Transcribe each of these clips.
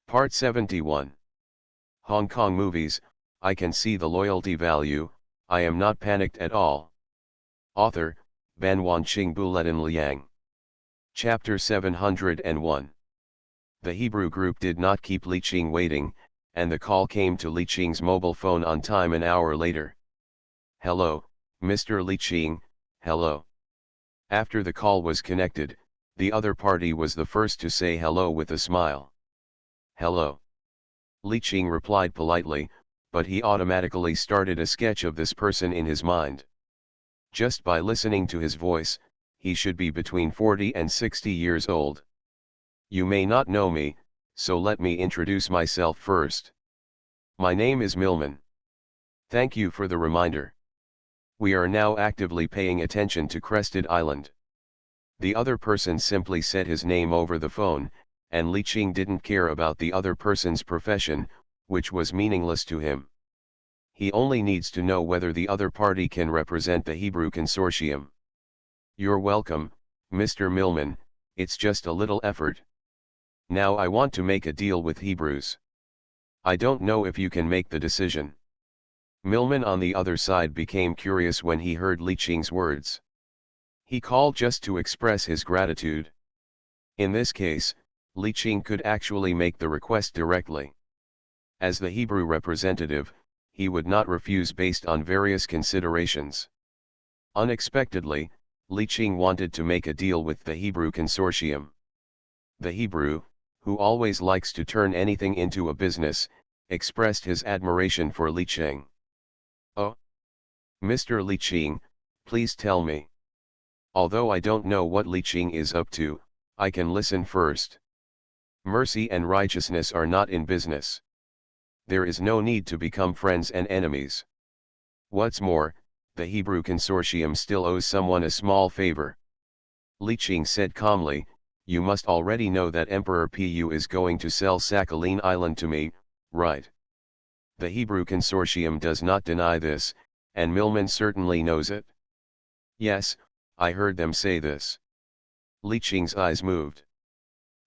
Part 71. Hong Kong movies, I can see the loyalty value, I am not panicked at all. Author, Ban Wanqing Buletin Liang. Chapter 701. The Hebrew group did not keep Li Qing waiting, and the call came to Li Qing's mobile phone on time an hour later. Hello, Mr. Li Qing, hello. After the call was connected, the other party was the first to say hello with a smile. Hello. Li Qing replied politely, but he automatically started a sketch of this person in his mind. Just by listening to his voice, he should be between 40 and 60 years old. You may not know me, so let me introduce myself first. My name is Milman. Thank you for the reminder. We are now actively paying attention to Crested Island. The other person simply said his name over the phone, and Li Qing didn't care about the other person's profession, which was meaningless to him. He only needs to know whether the other party can represent the Hebrew consortium. You're welcome, Mr. Milman, it's just a little effort. Now I want to make a deal with Hebrews. I don't know if you can make the decision. Milman on the other side became curious when he heard Li Qing's words. He called just to express his gratitude. In this case, Li Qing could actually make the request directly. As the Hebrew representative, he would not refuse based on various considerations. Unexpectedly, Li Qing wanted to make a deal with the Hebrew consortium. The Hebrew, who always likes to turn anything into a business, expressed his admiration for Li Qing. Oh, Mr. Li Qing, please tell me. Although I don't know what Li Qing is up to, I can listen first. Mercy and righteousness are not in business. There is no need to become friends and enemies. What's more, the Hebrew consortium still owes someone a small favor. Li Qing said calmly, you must already know that Emperor Pu is going to sell Sakhalin Island to me, right? The Hebrew consortium does not deny this, and Milman certainly knows it. Yes, I heard them say this. Li Qing's eyes moved.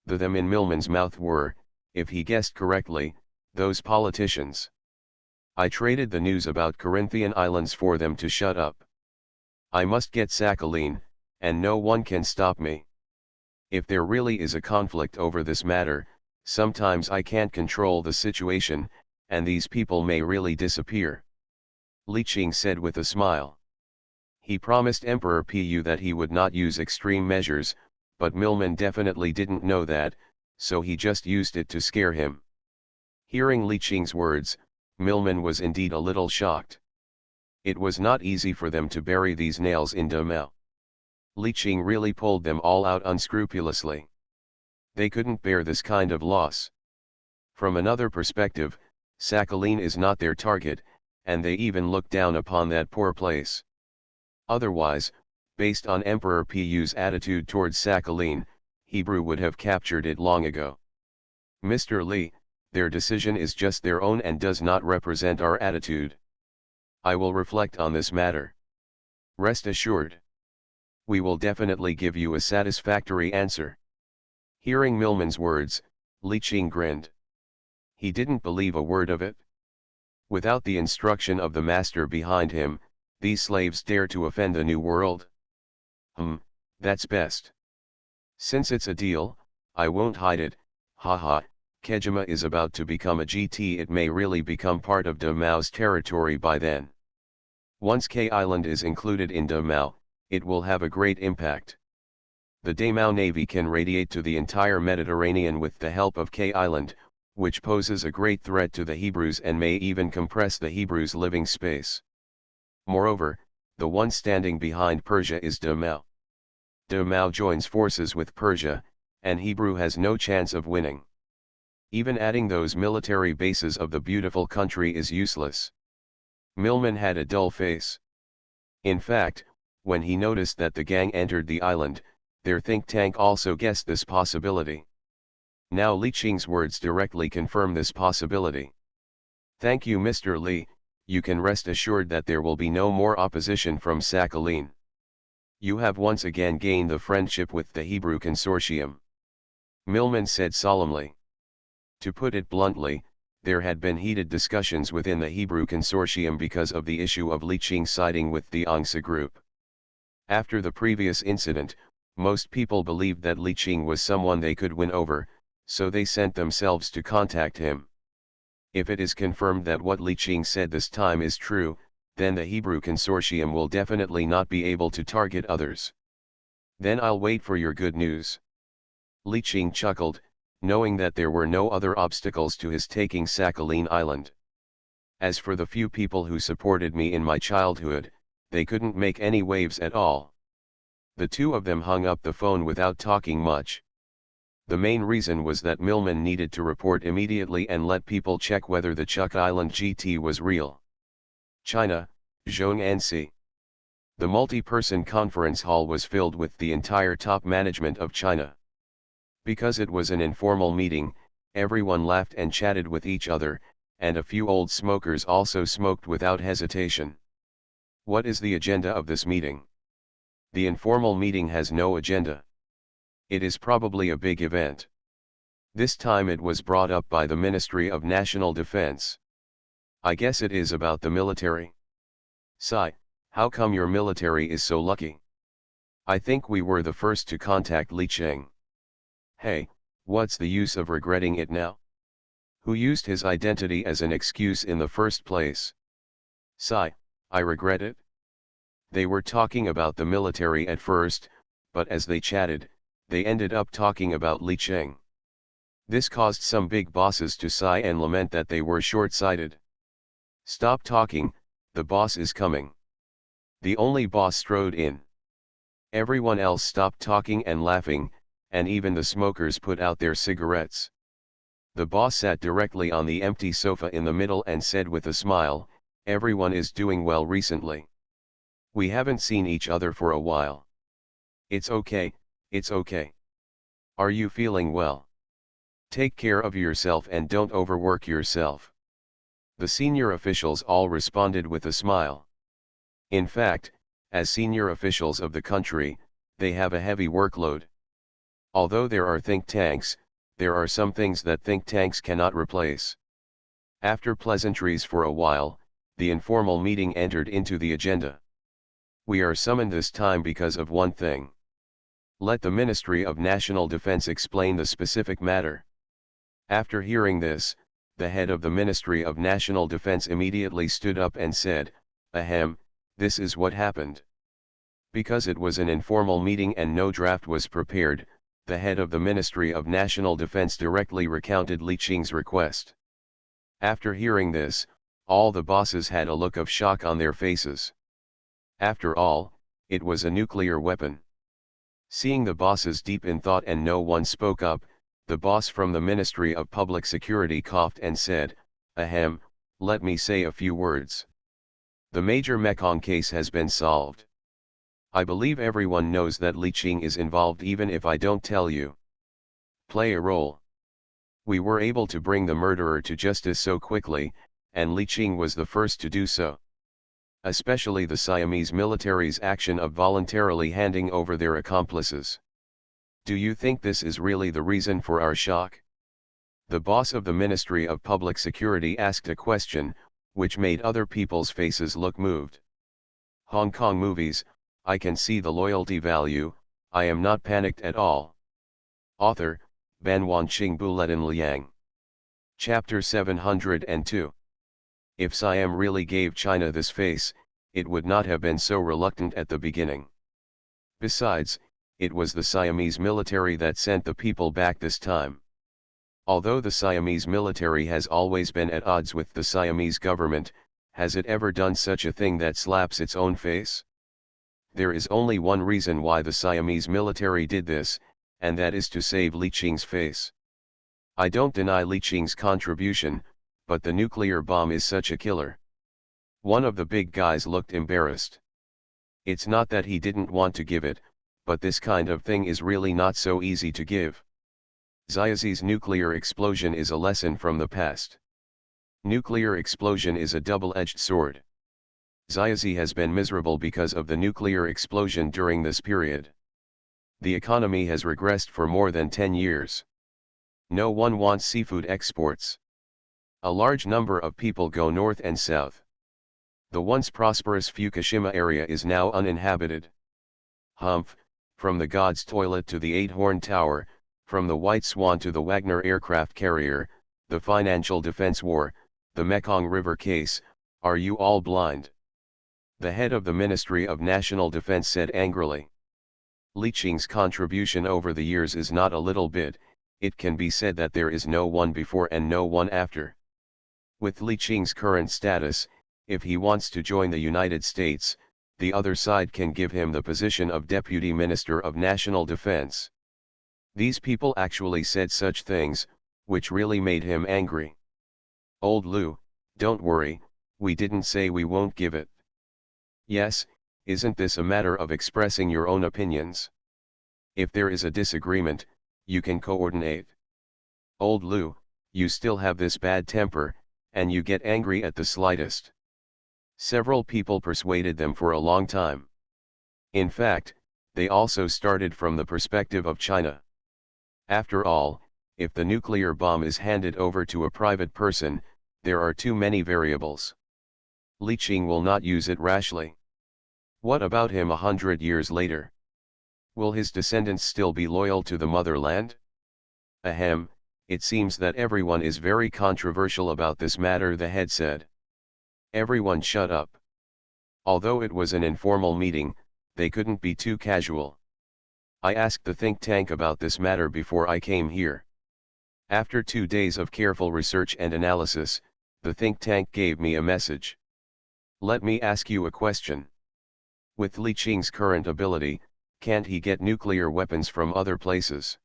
The them in Milman's mouth were, if he guessed correctly, those politicians. I traded the news about Corinthian Islands for them to shut up. I must get Sakhalin, and no one can stop me. If there really is a conflict over this matter, sometimes I can't control the situation, and these people may really disappear. Li Qing said with a smile. He promised Emperor Pu that he would not use extreme measures, but Milman definitely didn't know that, so he just used it to scare him. Hearing Li Qing's words, Milman was indeed a little shocked. It was not easy for them to bury these nails in Demao. Li Qing really pulled them all out unscrupulously. They couldn't bear this kind of loss. From another perspective, Sakhalin is not their target, and they even look down upon that poor place. Otherwise, based on Emperor Pu's attitude towards Sakhalin, Hebrew would have captured it long ago. Mr. Li, their decision is just their own and does not represent our attitude. I will reflect on this matter. Rest assured. We will definitely give you a satisfactory answer. Hearing Milman's words, Li Qing grinned. He didn't believe a word of it. Without the instruction of the master behind him, these slaves dare to offend the New World? That's best. Since it's a deal, I won't hide it, haha, Kejima is about to become a GT. It may really become part of Damao's territory by then. Once K Island is included in Damao, it will have a great impact. The Damao Navy can radiate to the entire Mediterranean with the help of K Island, which poses a great threat to the Hebrews and may even compress the Hebrews' living space. Moreover, the one standing behind Persia is Damao. Damao joins forces with Persia, and Hebrew has no chance of winning. Even adding those military bases of the beautiful country is useless. Milman had a dull face. In fact, when he noticed that the gang entered the island, their think tank also guessed this possibility. Now Li Qing's words directly confirm this possibility. Thank you, Mr. Li, you can rest assured that there will be no more opposition from Sakhalin. You have once again gained the friendship with the Hebrew consortium. Milman said solemnly. To put it bluntly, there had been heated discussions within the Hebrew consortium because of the issue of Li Qing siding with the Angsa group. After the previous incident, most people believed that Li Qing was someone they could win over, so they sent themselves to contact him. If it is confirmed that what Li Qing said this time is true, then the Hebrew consortium will definitely not be able to target others. Then I'll wait for your good news. Li Qing chuckled, knowing that there were no other obstacles to his taking Sakhalin Island. As for the few people who supported me in my childhood, they couldn't make any waves at all. The two of them hung up the phone without talking much. The main reason was that Millman needed to report immediately and let people check whether the Chuck Island GT was real. China, Zhong'ansi. The multi-person conference hall was filled with the entire top management of China. Because it was an informal meeting, everyone laughed and chatted with each other, and a few old smokers also smoked without hesitation. What is the agenda of this meeting? The informal meeting has no agenda. It is probably a big event. This time it was brought up by the Ministry of National Defense. I guess it is about the military. Sai, how come your military is so lucky? I think we were the first to contact Li Qing. Hey, what's the use of regretting it now? Who used his identity as an excuse in the first place? Sai, I regret it. They were talking about the military at first, but as they chatted, they ended up talking about Li Qing. This caused some big bosses to sigh and lament that they were short-sighted. Stop talking, the boss is coming. The only boss strode in. Everyone else stopped talking and laughing, and even the smokers put out their cigarettes. The boss sat directly on the empty sofa in the middle and said with a smile, "Everyone is doing well recently. We haven't seen each other for a while. It's okay, it's okay. Are you feeling well? Take care of yourself and don't overwork yourself." The senior officials all responded with a smile. In fact, as senior officials of the country, they have a heavy workload. Although there are think tanks, there are some things that think tanks cannot replace. After pleasantries for a while, the informal meeting entered into the agenda. We are summoned this time because of one thing. Let the Ministry of National Defense explain the specific matter. After hearing this, the head of the Ministry of National Defense immediately stood up and said, "Ahem, this is what happened." Because it was an informal meeting and no draft was prepared, the head of the Ministry of National Defense directly recounted Li Qing's request. After hearing this, all the bosses had a look of shock on their faces. After all, it was a nuclear weapon. Seeing the bosses deep in thought and no one spoke up, the boss from the Ministry of Public Security coughed and said, "Ahem, let me say a few words. The Major Mekong case has been solved. I believe everyone knows that Li Qing is involved even if I don't tell you. Play a role. We were able to bring the murderer to justice so quickly, and Li Qing was the first to do so. Especially the Siamese military's action of voluntarily handing over their accomplices. Do you think this is really the reason for our shock?" The boss of the Ministry of Public Security asked a question, which made other people's faces look moved. Hong Kong movies, I can see the loyalty value, I am not panicked at all. Author, Ban Wanqing Buletin Liang. Chapter 702. If Siam really gave China this face, it would not have been so reluctant at the beginning. Besides, it was the Siamese military that sent the people back this time. Although the Siamese military has always been at odds with the Siamese government, has it ever done such a thing that slaps its own face? There is only one reason why the Siamese military did this, and that is to save Li Qing's face. I don't deny Li Qing's contribution, but the nuclear bomb is such a killer. One of the big guys looked embarrassed. It's not that he didn't want to give it, but this kind of thing is really not so easy to give. Xiaozi's nuclear explosion is a lesson from the past. Nuclear explosion is a double-edged sword. Xiaozi has been miserable because of the nuclear explosion during this period. The economy has regressed for more than 10 years. No one wants seafood exports. A large number of people go north and south. The once prosperous Fukushima area is now uninhabited. Humph, from the God's Toilet to the Eight-Horn Tower, from the White Swan to the Wagner aircraft carrier, the financial defense war, the Mekong River case, are you all blind? The head of the Ministry of National Defense said angrily. Li Qing's contribution over the years is not a little bit. It can be said that there is no one before and no one after. With Li Qing's current status, if he wants to join the United States, the other side can give him the position of Deputy Minister of National Defense. These people actually said such things, which really made him angry. Old Lu, don't worry, we didn't say we won't give it. Yes, isn't this a matter of expressing your own opinions? If there is a disagreement, you can coordinate. Old Lu, you still have this bad temper, and you get angry at the slightest. Several people persuaded them for a long time. In fact, they also started from the perspective of China. After all, if the nuclear bomb is handed over to a private person, there are too many variables. Li Qing will not use it rashly. What about him 100 years later? Will his descendants still be loyal to the motherland? Ahem, it seems that everyone is very controversial about this matter, the head said. Everyone shut up. Although it was an informal meeting, they couldn't be too casual. I asked the think tank about this matter before I came here. After 2 days of careful research and analysis, the think tank gave me a message. Let me ask you a question. With Li Qing's current ability, can't he get nuclear weapons from other places?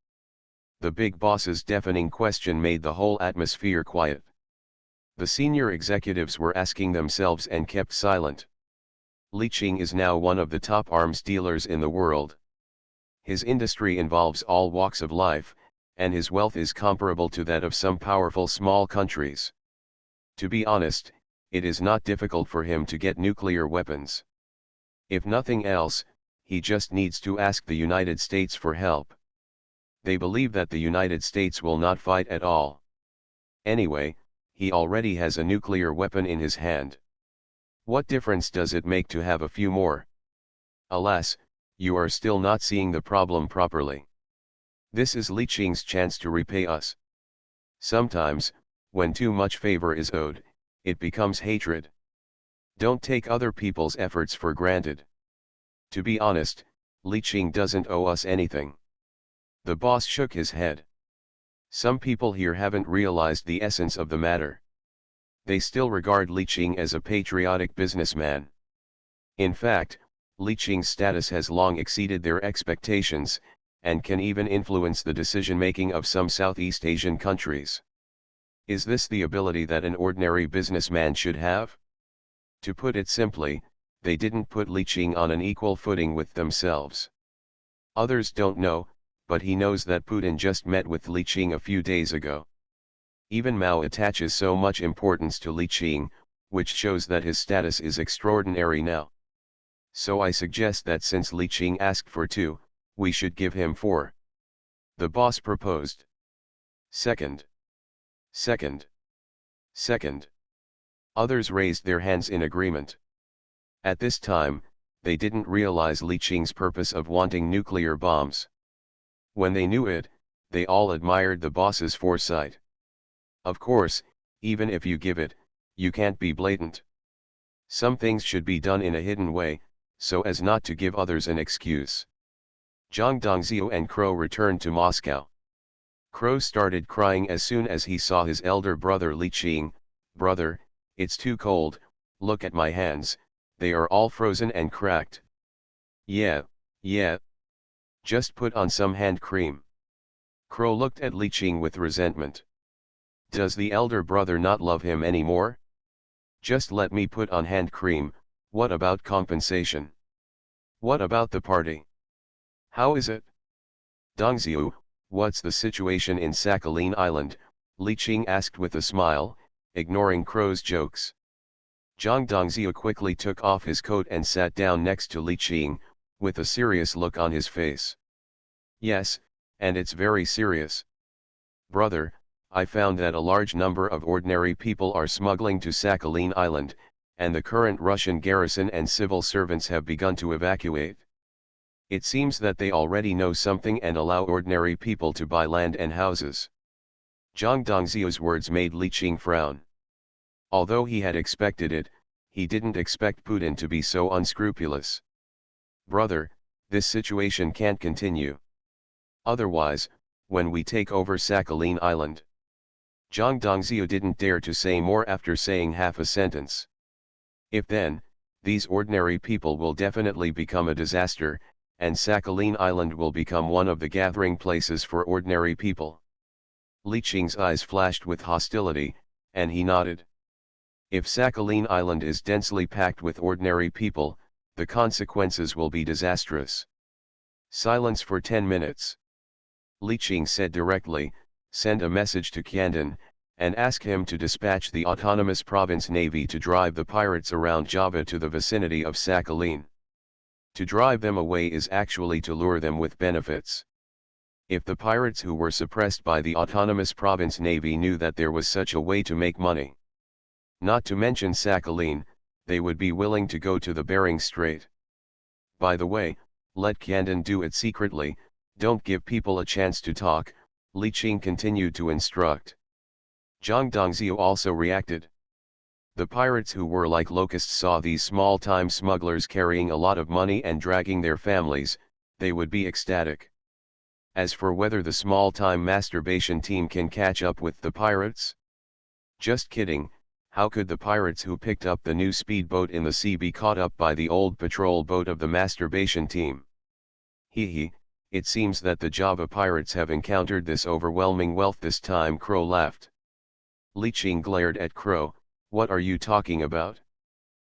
The big boss's deafening question made the whole atmosphere quiet. The senior executives were asking themselves and kept silent. Li Qing is now one of the top arms dealers in the world. His industry involves all walks of life, and his wealth is comparable to that of some powerful small countries. To be honest, it is not difficult for him to get nuclear weapons. If nothing else, he just needs to ask the United States for help. They believe that the United States will not fight at all. Anyway, he already has a nuclear weapon in his hand. What difference does it make to have a few more? Alas, you are still not seeing the problem properly. This is Li Qing's chance to repay us. Sometimes, when too much favor is owed, it becomes hatred. Don't take other people's efforts for granted. To be honest, Li Qing doesn't owe us anything. The boss shook his head. Some people here haven't realized the essence of the matter. They still regard Li Qing as a patriotic businessman. In fact, Li Qing's status has long exceeded their expectations, and can even influence the decision-making of some Southeast Asian countries. Is this the ability that an ordinary businessman should have? To put it simply, they didn't put Li Qing on an equal footing with themselves. Others don't know, but he knows that Putin just met with Li Qing a few days ago. Even Mao attaches so much importance to Li Qing, which shows that his status is extraordinary now. So I suggest that since Li Qing asked for 2, we should give him 4. The boss proposed. Second. Second. Second. Others raised their hands in agreement. At this time, they didn't realize Li Qing's purpose of wanting nuclear bombs. When they knew it, they all admired the boss's foresight. Of course, even if you give it, you can't be blatant. Some things should be done in a hidden way, so as not to give others an excuse. Zhang Dongzhou and Crow returned to Moscow. Crow started crying as soon as he saw his elder brother Li Qing. Brother, it's too cold, look at my hands, they are all frozen and cracked. Yeah. Just put on some hand cream. Crow looked at Li Qing with resentment. Does the elder brother not love him anymore? Just let me put on hand cream. What about compensation? What about the party? How is it? Dongzhou, what's the situation in Sakhalin Island? Li Qing asked with a smile, ignoring Crow's jokes. Zhang Dongzhou quickly took off his coat and sat down next to Li Qing, with a serious look on his face. Yes, and it's very serious. Brother, I found that a large number of ordinary people are smuggling to Sakhalin Island, and the current Russian garrison and civil servants have begun to evacuate. It seems that they already know something and allow ordinary people to buy land and houses. Zhang Dongzio's words made Li Qing frown. Although he had expected it, he didn't expect Putin to be so unscrupulous. Brother, this situation can't continue. Otherwise, when we take over Sakhalin Island. Zhang Dongzio didn't dare to say more after saying half a sentence. If then, these ordinary people will definitely become a disaster, and Sakhalin Island will become one of the gathering places for ordinary people. Li Qing's eyes flashed with hostility, and he nodded. If Sakhalin Island is densely packed with ordinary people, the consequences will be disastrous. Silence for 10 minutes. Li Qing said directly, send a message to Kandin, and ask him to dispatch the Autonomous Province Navy to drive the pirates around Java to the vicinity of Sakhalin. To drive them away is actually to lure them with benefits. If the pirates who were suppressed by the Autonomous Province Navy knew that there was such a way to make money, not to mention Sakhalin, they would be willing to go to the Bering Strait. By the way, let Kandin do it secretly, don't give people a chance to talk, Li Qing continued to instruct. Zhang Dongzio also reacted. The pirates who were like locusts saw these small-time smugglers carrying a lot of money and dragging their families, they would be ecstatic. As for whether the small-time masturbation team can catch up with the pirates? Just kidding, how could the pirates who picked up the new speedboat in the sea be caught up by the old patrol boat of the masturbation team? Hee, it seems that the Java pirates have encountered this overwhelming wealth this time. Crow laughed. Li Qing glared at Crow, what are you talking about?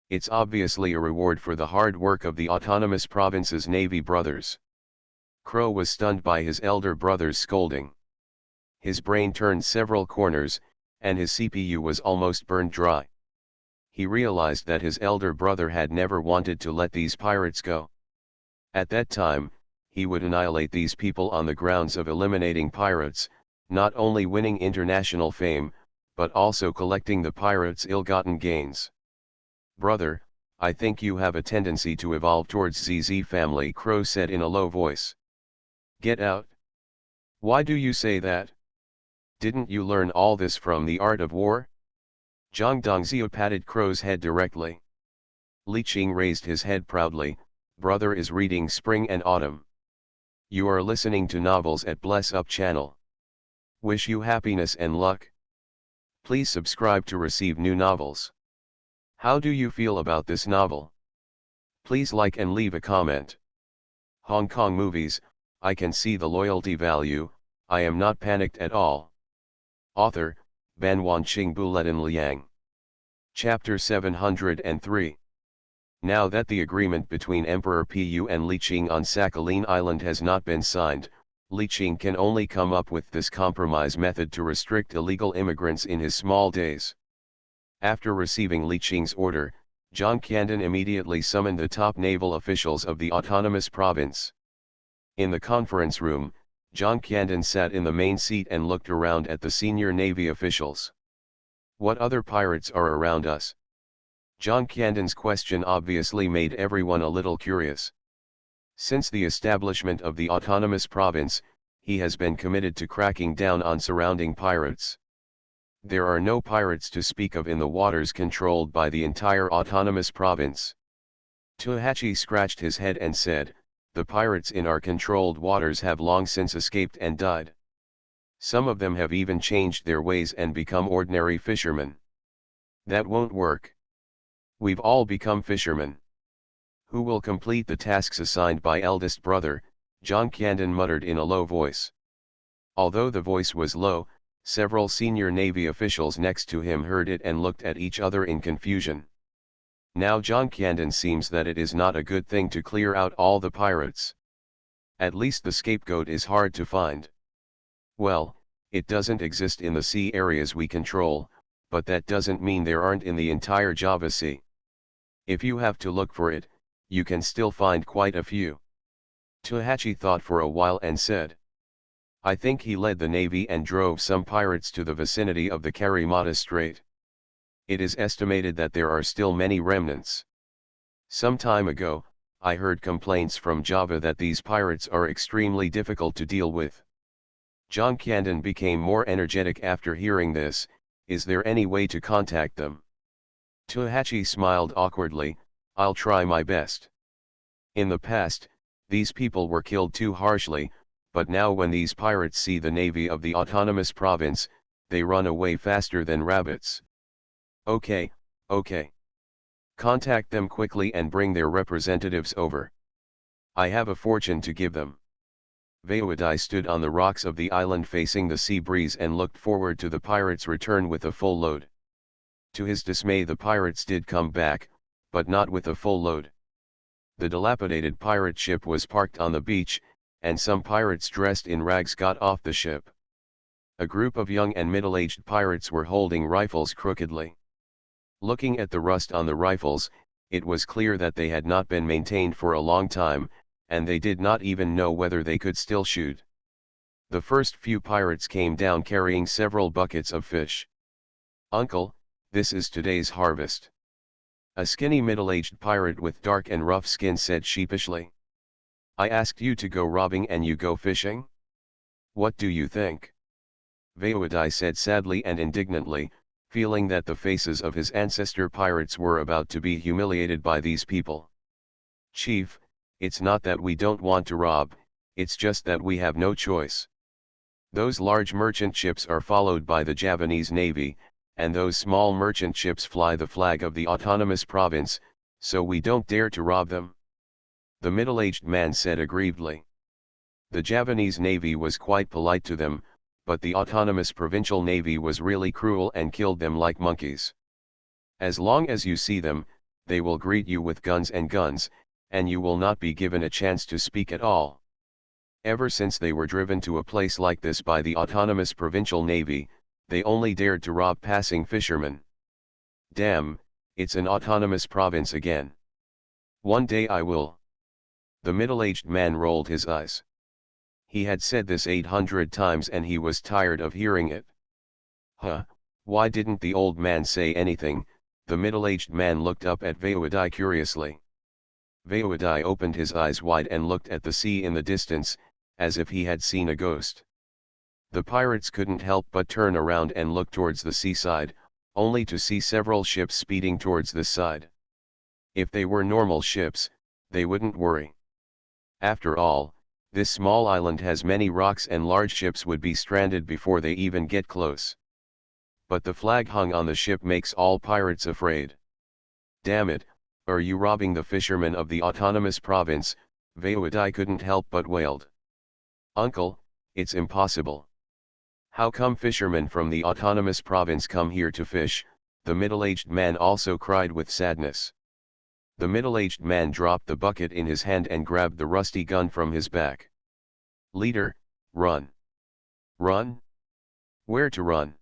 It's obviously a reward for the hard work of the Autonomous Province's Navy brothers. Crow was stunned by his elder brother's scolding. His brain turned several corners, and his CPU was almost burned dry. He realized that his elder brother had never wanted to let these pirates go. At that time, he would annihilate these people on the grounds of eliminating pirates, not only winning international fame, but also collecting the pirates' ill-gotten gains. Brother, I think you have a tendency to evolve towards ZZ family, Crow said in a low voice. Get out. Why do you say that? Didn't you learn all this from the art of war? Zhang Dongzio patted Crow's head directly. Li Qing raised his head proudly, brother is reading Spring and Autumn. You are listening to novels at Bless Up channel. Wish you happiness and luck. Please subscribe to receive new novels. How do you feel about this novel? Please like and leave a comment. Hong Kong movies, I can see the loyalty value, I am not panicked at all. Author, Ban Wanqing Buletin Liang. Chapter 703. Now that the agreement between Emperor Pu and Li Qing on Sakhalin Island has not been signed, Li Qing can only come up with this compromise method to restrict illegal immigrants in his small days. After receiving Li Qing's order, Zhang Kandin immediately summoned the top naval officials of the autonomous province. In the conference room, Zhang Kandin sat in the main seat and looked around at the senior Navy officials. What other pirates are around us? Zhang Kandin's question obviously made everyone a little curious. Since the establishment of the autonomous province, he has been committed to cracking down on surrounding pirates. There are no pirates to speak of in the waters controlled by the entire autonomous province. Tuhachi scratched his head and said, the pirates in our controlled waters have long since escaped and died. Some of them have even changed their ways and become ordinary fishermen. That won't work. We've all become fishermen. Who will complete the tasks assigned by eldest brother? Zhang Kandin muttered in a low voice. Although the voice was low, several senior Navy officials next to him heard it and looked at each other in confusion. Now Zhang Kandin seems that it is not a good thing to clear out all the pirates. At least the scapegoat is hard to find. Well, it doesn't exist in the sea areas we control, but that doesn't mean there aren't in the entire Java Sea. If you have to look for it, you can still find quite a few. Tuhachi thought for a while and said. I think he led the navy and drove some pirates to the vicinity of the Karimata Strait. It is estimated that there are still many remnants. Some time ago, I heard complaints from Java that these pirates are extremely difficult to deal with. John Candon became more energetic after hearing this. Is there any way to contact them? Tuhachi smiled awkwardly. I'll try my best. In the past, these people were killed too harshly, but now when these pirates see the navy of the autonomous province, they run away faster than rabbits. Okay, okay. Contact them quickly and bring their representatives over. I have a fortune to give them. Veowadai stood on the rocks of the island facing the sea breeze and looked forward to the pirates' return with a full load. To his dismay, the pirates did come back, but not with a full load. The dilapidated pirate ship was parked on the beach, and some pirates dressed in rags got off the ship. A group of young and middle-aged pirates were holding rifles crookedly. Looking at the rust on the rifles, it was clear that they had not been maintained for a long time, and they did not even know whether they could still shoot. The first few pirates came down carrying several buckets of fish. "Uncle, this is today's harvest." A skinny middle-aged pirate with dark and rough skin said sheepishly. "I asked you to go robbing and you go fishing? What do you think?" Veowadai said sadly and indignantly, feeling that the faces of his ancestor pirates were about to be humiliated by these people. "Chief, it's not that we don't want to rob, it's just that we have no choice. Those large merchant ships are followed by the Javanese navy, and those small merchant ships fly the flag of the autonomous province, so we don't dare to rob them," the middle-aged man said aggrievedly. The Javanese navy was quite polite to them, but the autonomous provincial navy was really cruel and killed them like monkeys. As long as you see them, they will greet you with guns, and you will not be given a chance to speak at all. Ever since they were driven to a place like this by the autonomous provincial navy, they only dared to rob passing fishermen. Damn, it's an autonomous province again. One day I will. The middle-aged man rolled his eyes. He had said this 800 times and he was tired of hearing it. Huh, why didn't the old man say anything? The middle-aged man looked up at Veowadai curiously. Veowadai opened his eyes wide and looked at the sea in the distance, as if he had seen a ghost. The pirates couldn't help but turn around and look towards the seaside, only to see several ships speeding towards this side. If they were normal ships, they wouldn't worry. After all, this small island has many rocks and large ships would be stranded before they even get close. But the flag hung on the ship makes all pirates afraid. Damn it, are you robbing the fishermen of the autonomous province? Veowadai couldn't help but wailed. Uncle, it's impossible. How come fishermen from the autonomous province come here to fish? The middle-aged man also cried with sadness. The middle-aged man dropped the bucket in his hand and grabbed the rusty gun from his back. Leader, run. Run? Where to run?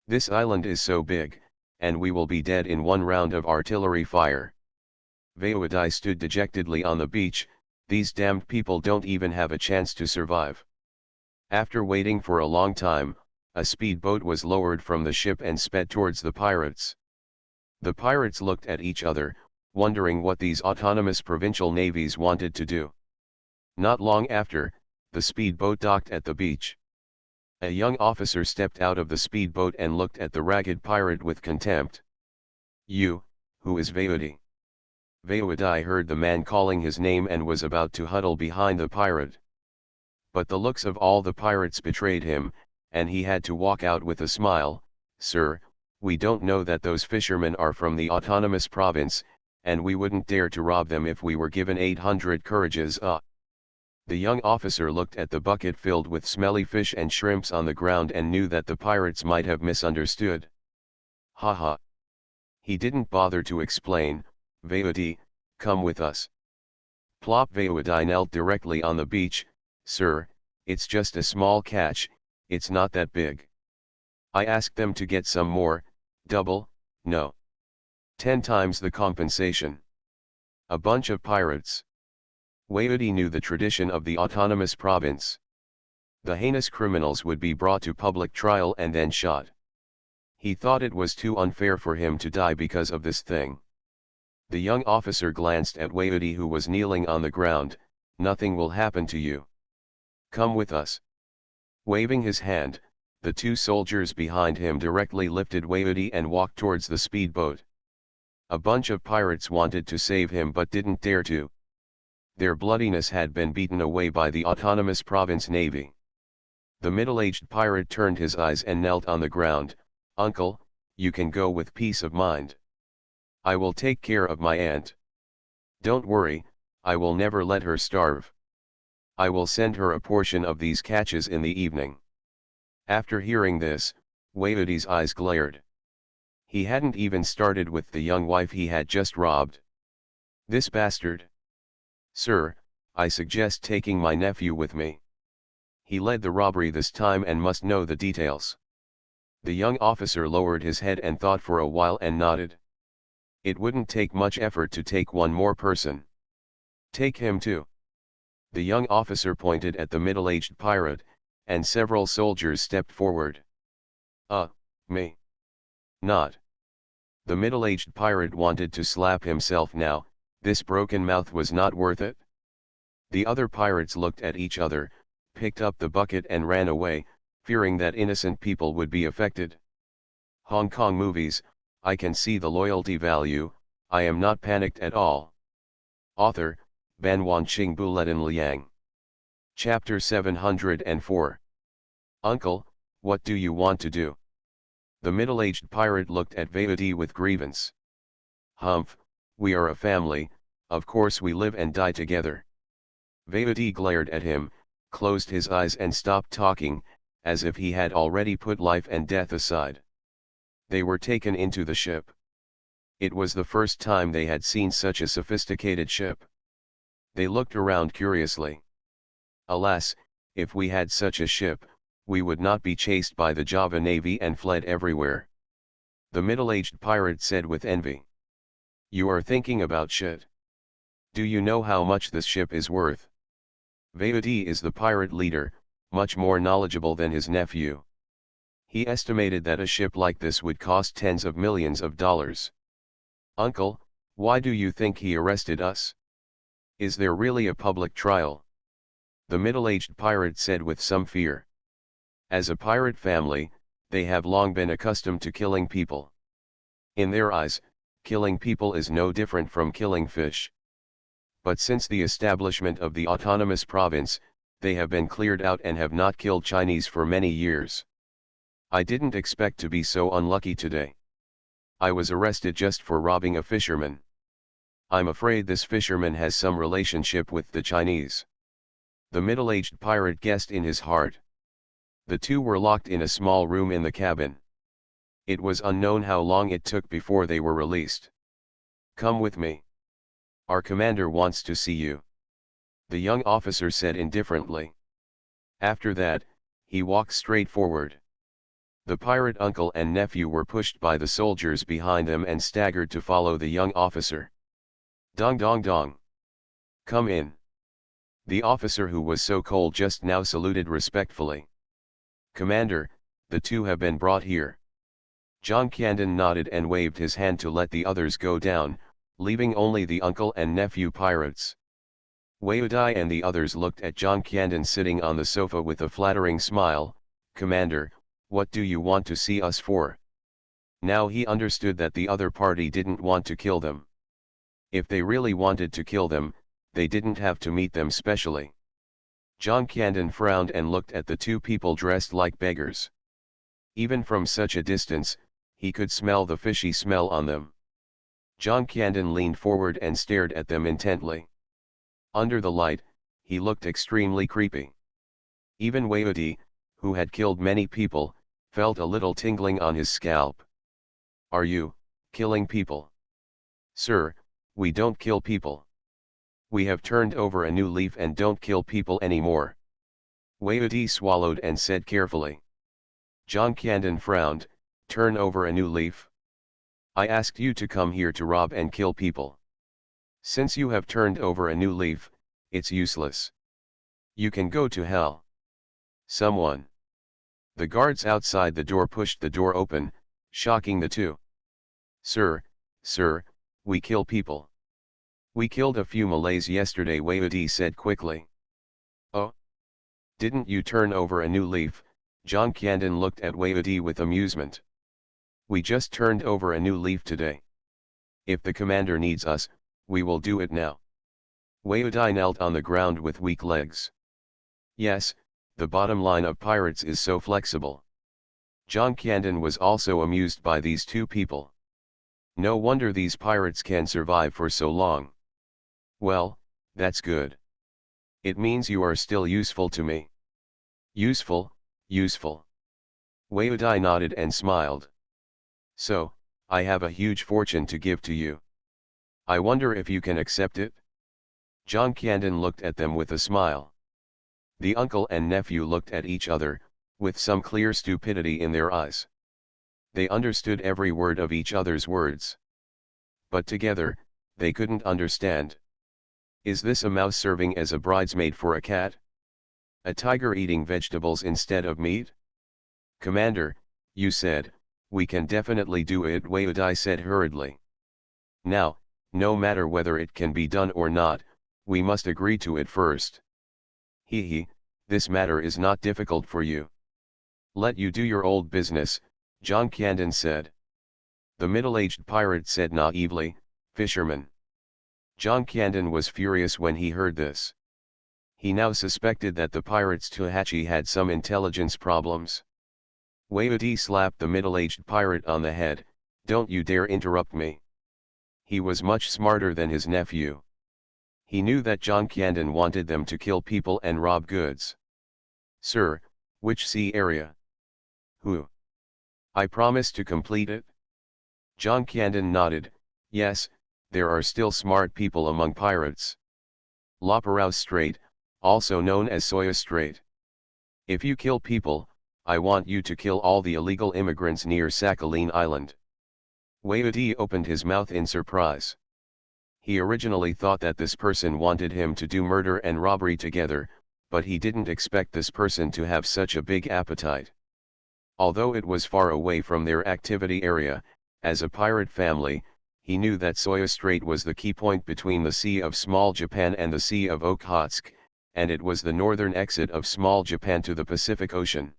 This island is so big, and we will be dead in one round of artillery fire. Veowadai stood dejectedly on the beach. These damned people don't even have a chance to survive. After waiting for a long time, a speedboat was lowered from the ship and sped towards the pirates. The pirates looked at each other, wondering what these autonomous provincial navies wanted to do. Not long after, the speedboat docked at the beach. A young officer stepped out of the speedboat and looked at the ragged pirate with contempt. "You, who is Veowadai?" Veowadai heard the man calling his name and was about to huddle behind the pirate. But the looks of all the pirates betrayed him, and he had to walk out with a smile. "Sir, we don't know that those fishermen are from the autonomous province, and we wouldn't dare to rob them if we were given 800 courages." The young officer looked at the bucket filled with smelly fish and shrimps on the ground and knew that the pirates might have misunderstood. Haha. He didn't bother to explain. "Veowadai, come with us." Plop. Veowadai knelt directly on the beach. "Sir, it's just a small catch, it's not that big. I asked them to get some more, double, no. 10 times the compensation. A bunch of pirates." Veowadai knew the tradition of the autonomous province. The heinous criminals would be brought to public trial and then shot. He thought it was too unfair for him to die because of this thing. The young officer glanced at Wayudi, who was kneeling on the ground. "Nothing will happen to you. Come with us." Waving his hand, the two soldiers behind him directly lifted Wayudi and walked towards the speedboat. A bunch of pirates wanted to save him but didn't dare to. Their bloodiness had been beaten away by the autonomous province navy. The middle-aged pirate turned his eyes and knelt on the ground. "Uncle, you can go with peace of mind. I will take care of my aunt. Don't worry, I will never let her starve. I will send her a portion of these catches in the evening." After hearing this, Wayudi's eyes glared. He hadn't even started with the young wife he had just robbed. This bastard. "Sir, I suggest taking my nephew with me. He led the robbery this time and must know the details." The young officer lowered his head and thought for a while and nodded. "It wouldn't take much effort to take one more person. Take him too." The young officer pointed at the middle-aged pirate, and several soldiers stepped forward. Me. Not." The middle-aged pirate wanted to slap himself now. This broken mouth was not worth it. The other pirates looked at each other, picked up the bucket and ran away, fearing that innocent people would be affected. Hong Kong movies, I can see the loyalty value, I am not panicked at all. Author, Ban Wanqing Buletin Liang. Chapter 704. Uncle, what do you want to do? The middle-aged pirate looked at Wayudi with grievance. "Humph, we are a family, of course we live and die together." Wayudi glared at him, closed his eyes and stopped talking, as if he had already put life and death aside. They were taken into the ship. It was the first time they had seen such a sophisticated ship. They looked around curiously. "Alas, if we had such a ship, we would not be chased by the Java Navy and fled everywhere," the middle-aged pirate said with envy. "You are thinking about shit. Do you know how much this ship is worth?" Wayudi is the pirate leader, much more knowledgeable than his nephew. He estimated that a ship like this would cost tens of millions of dollars. "Uncle, why do you think he arrested us? Is there really a public trial?" the middle-aged pirate said with some fear. As a pirate family, they have long been accustomed to killing people. In their eyes, killing people is no different from killing fish. But since the establishment of the autonomous province, they have been cleared out and have not killed Chinese for many years. I didn't expect to be so unlucky today. I was arrested just for robbing a fisherman. I'm afraid this fisherman has some relationship with the Chinese, the middle-aged pirate guessed in his heart. The two were locked in a small room in the cabin. It was unknown how long it took before they were released. "Come with me. Our commander wants to see you," the young officer said indifferently. After that, he walked straight forward. The pirate uncle and nephew were pushed by the soldiers behind them and staggered to follow the young officer. "Dong dong dong. Come in." The officer who was so cold just now saluted respectfully. "Commander, the two have been brought here." John Candon nodded and waved his hand to let the others go down, leaving only the uncle and nephew pirates. Wayudi and the others looked at John Candon sitting on the sofa with a flattering smile. "Commander, what do you want to see us for?" Now he understood that the other party didn't want to kill them. If they really wanted to kill them, they didn't have to meet them specially. John Candon frowned and looked at the two people dressed like beggars. Even from such a distance, he could smell the fishy smell on them. John Candon leaned forward and stared at them intently. Under the light, he looked extremely creepy. Even Wayudi, who had killed many people, felt a little tingling on his scalp. "Are you killing people?" "Sir, we don't kill people. We have turned over a new leaf and don't kill people anymore." Wayudi swallowed and said carefully. John Candon frowned. "Turn over a new leaf? I asked you to come here to rob and kill people. Since you have turned over a new leaf, it's useless. You can go to hell." Someone. The guards outside the door pushed the door open, shocking the two. Sir, we kill people. We killed a few Malays yesterday, Wayudi said quickly. Oh? Didn't you turn over a new leaf? John Candon looked at Wayudi with amusement. We just turned over a new leaf today. If the commander needs us, we will do it now. Wayudi knelt on the ground with weak legs. Yes, the bottom line of pirates is so flexible. John Candon was also amused by these two people. No wonder these pirates can survive for so long. Well, that's good. It means you are still useful to me. Useful, useful. Wayudi nodded and smiled. So, I have a huge fortune to give to you. I wonder if you can accept it? John Candon looked at them with a smile. The uncle and nephew looked at each other, with some clear stupidity in their eyes. They understood every word of each other's words. But together, they couldn't understand. Is this a mouse serving as a bridesmaid for a cat? A tiger eating vegetables instead of meat? Commander, you said, we can definitely do it, Wayudi said hurriedly. Now, no matter whether it can be done or not, we must agree to it first. This matter is not difficult for you. Let you do your old business, John Candon said. The middle-aged pirate said naively, fisherman. John Candon was furious when he heard this. He now suspected that the pirates Tohachi had some intelligence problems. Wayudi slapped the middle-aged pirate on the head. Don't you dare interrupt me. He was much smarter than his nephew. He knew that John Candon wanted them to kill people and rob goods. Sir, which sea area? Who? I promise to complete it. John Candon nodded. Yes, there are still smart people among pirates. Laparau Strait, also known as Soya Strait. If you kill people, I want you to kill all the illegal immigrants near Sakhalin Island. Wayudi opened his mouth in surprise. He originally thought that this person wanted him to do murder and robbery together, but he didn't expect this person to have such a big appetite. Although it was far away from their activity area, as a pirate family, he knew that Soya Strait was the key point between the Sea of Small Japan and the Sea of Okhotsk, and it was the northern exit of Small Japan to the Pacific Ocean.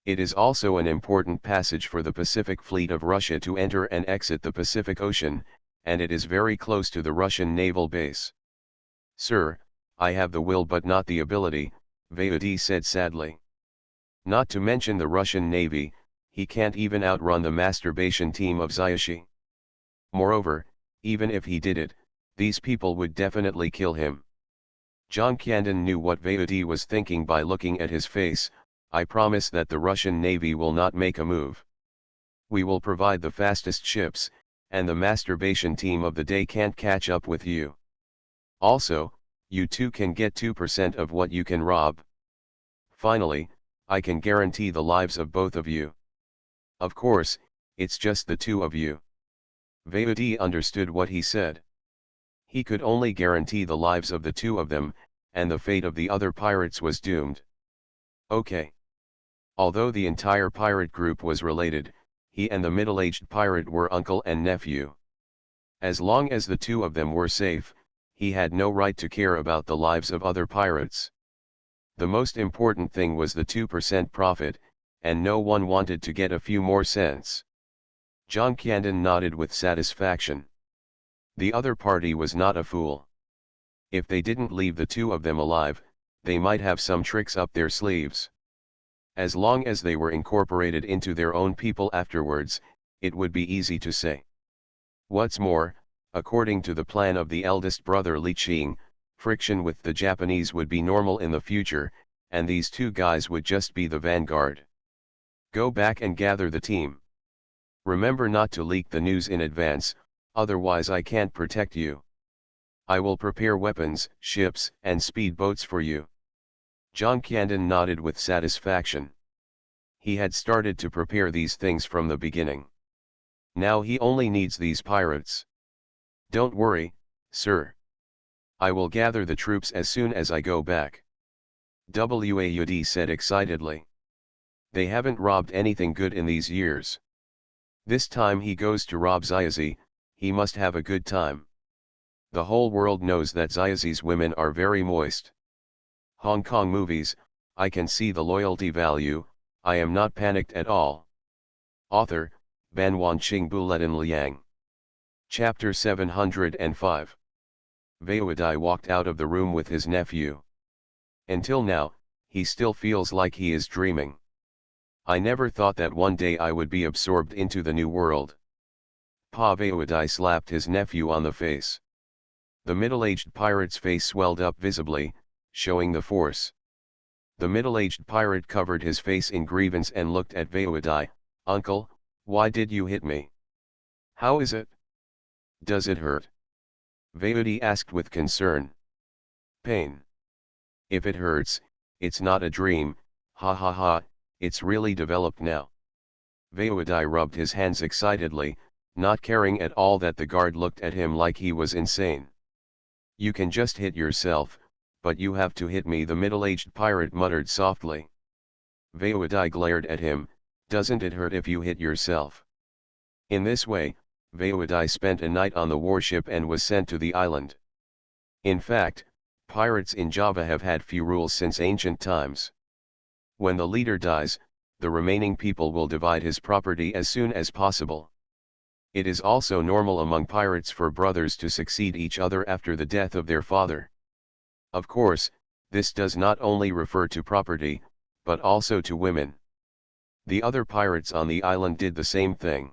It is also an important passage for the Pacific Fleet of Russia to enter and exit the Pacific Ocean, and it is very close to the Russian naval base. Sir, I have the will but not the ability, Wayudi said sadly. Not to mention the Russian Navy, he can't even outrun the masturbation team of Zyashi. Moreover, even if he did it, these people would definitely kill him. John Candon knew what Wayudi was thinking by looking at his face. I promise that the Russian Navy will not make a move. We will provide the fastest ships, and the masturbation team of the day can't catch up with you. Also, you two can get 2% of what you can rob. Finally, I can guarantee the lives of both of you. Of course, it's just the two of you. Wayudi understood what he said. He could only guarantee the lives of the two of them, and the fate of the other pirates was doomed. Okay. Although the entire pirate group was related, he and the middle-aged pirate were uncle and nephew. As long as the two of them were safe, he had no right to care about the lives of other pirates. The most important thing was the 2% profit, and no one wanted to get a few more cents. John Candon nodded with satisfaction. The other party was not a fool. If they didn't leave the two of them alive, they might have some tricks up their sleeves. As long as they were incorporated into their own people afterwards, it would be easy to say. What's more, according to the plan of the eldest brother Li Qing, friction with the Japanese would be normal in the future, and these two guys would just be the vanguard. Go back and gather the team. Remember not to leak the news in advance, otherwise I can't protect you. I will prepare weapons, ships, and speedboats for you. John Candon nodded with satisfaction. He had started to prepare these things from the beginning. Now he only needs these pirates. Don't worry, sir. I will gather the troops as soon as I go back. Waud said excitedly. They haven't robbed anything good in these years. This time he goes to rob Xiazi, he must have a good time. The whole world knows that Xiazi's women are very moist. Hong Kong movies, I can see the loyalty value, I am not panicked at all. Author, Ban Wanqing Buletin Liang. Chapter 705. Waodai walked out of the room with his nephew. Until now, he still feels like he is dreaming. I never thought that one day I would be absorbed into the new world. Pa Waodai slapped his nephew on the face. The middle-aged pirate's face swelled up visibly, showing the force. The middle-aged pirate covered his face in grievance and looked at Waodai. Uncle, why did you hit me? How is it? Does it hurt? Waodai asked with concern. Pain. If it hurts, it's not a dream, ha ha ha, it's really developed now. Waodai rubbed his hands excitedly, not caring at all that the guard looked at him like he was insane. You can just hit yourself, but you have to hit me, the middle-aged pirate muttered softly. Waodai glared at him. Doesn't it hurt if you hit yourself? In this way, Waodai spent a night on the warship and was sent to the island. In fact, pirates in Java have had few rules since ancient times. When the leader dies, the remaining people will divide his property as soon as possible. It is also normal among pirates for brothers to succeed each other after the death of their father. Of course, this does not only refer to property, but also to women. The other pirates on the island did the same thing.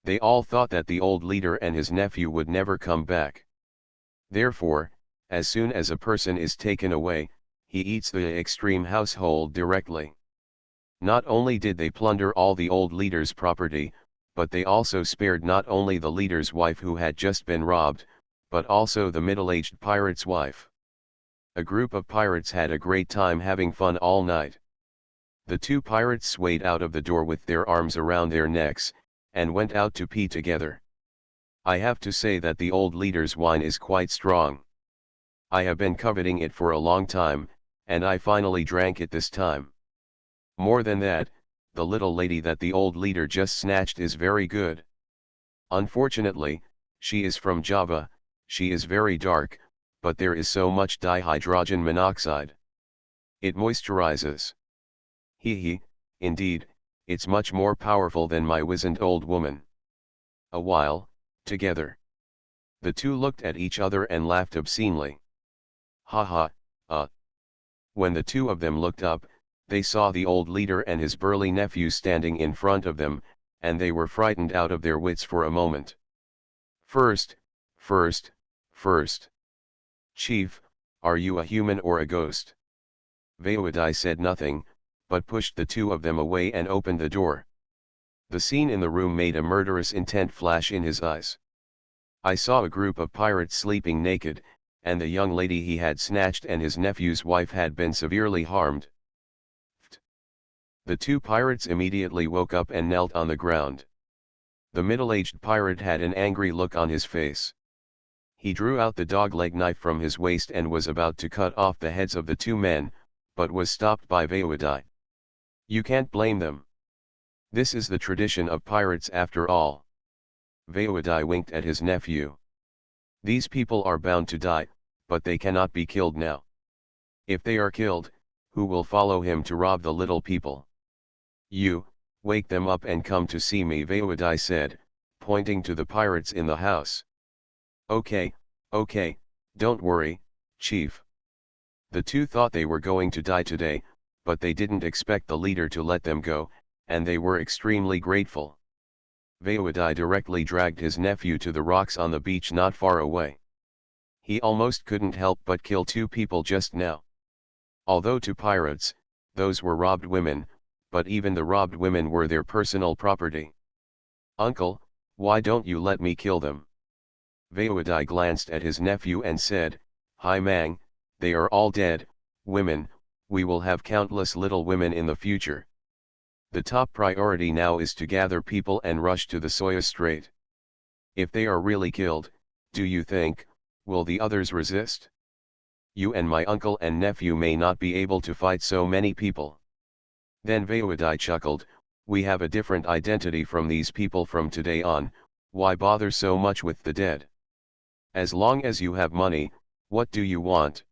They all thought that the old leader and his nephew would never come back. Therefore, as soon as a person is taken away, he eats the extreme household directly. Not only did they plunder all the old leader's property, but they also spared not only the leader's wife who had just been robbed, but also the middle-aged pirate's wife. A group of pirates had a great time having fun all night. The two pirates swayed out of the door with their arms around their necks, and went out to pee together. I have to say that the old leader's wine is quite strong. I have been coveting it for a long time, and I finally drank it this time. More than that, the little lady that the old leader just snatched is very good. Unfortunately, she is from Java, she is very dark, but there is so much dihydrogen monoxide. It moisturizes. Hee, indeed, it's much more powerful than my wizened old woman. A while, together. The two looked at each other and laughed obscenely. Ha ha, When the two of them looked up, they saw the old leader and his burly nephew standing in front of them, and they were frightened out of their wits for a moment. First. Chief, are you a human or a ghost? Waodai said nothing, but pushed the two of them away and opened the door. The scene in the room made a murderous intent flash in his eyes. I saw a group of pirates sleeping naked, and the young lady he had snatched and his nephew's wife had been severely harmed. The two pirates immediately woke up and knelt on the ground. The middle-aged pirate had an angry look on his face. He drew out the dog-leg knife from his waist and was about to cut off the heads of the two men, but was stopped by Waodai. You can't blame them. This is the tradition of pirates after all. Waodai winked at his nephew. These people are bound to die, but they cannot be killed now. If they are killed, who will follow him to rob the little people? You, wake them up and come to see me, Waodai said, pointing to the pirates in the house. Okay, don't worry, Chief. The two thought they were going to die today, but they didn't expect the leader to let them go, and they were extremely grateful. Waodai directly dragged his nephew to the rocks on the beach not far away. He almost couldn't help but kill two people just now. Although to pirates, those were robbed women, but even the robbed women were their personal property. Uncle, why don't you let me kill them? Waodai glanced at his nephew and said, Hai Mang, they are all dead, women, we will have countless little women in the future. The top priority now is to gather people and rush to the Soya Strait. If they are really killed, do you think, will the others resist? You and my uncle and nephew may not be able to fight so many people. Then Veoidai chuckled, we have a different identity from these people from today on, why bother so much with the dead? As long as you have money, what do you want?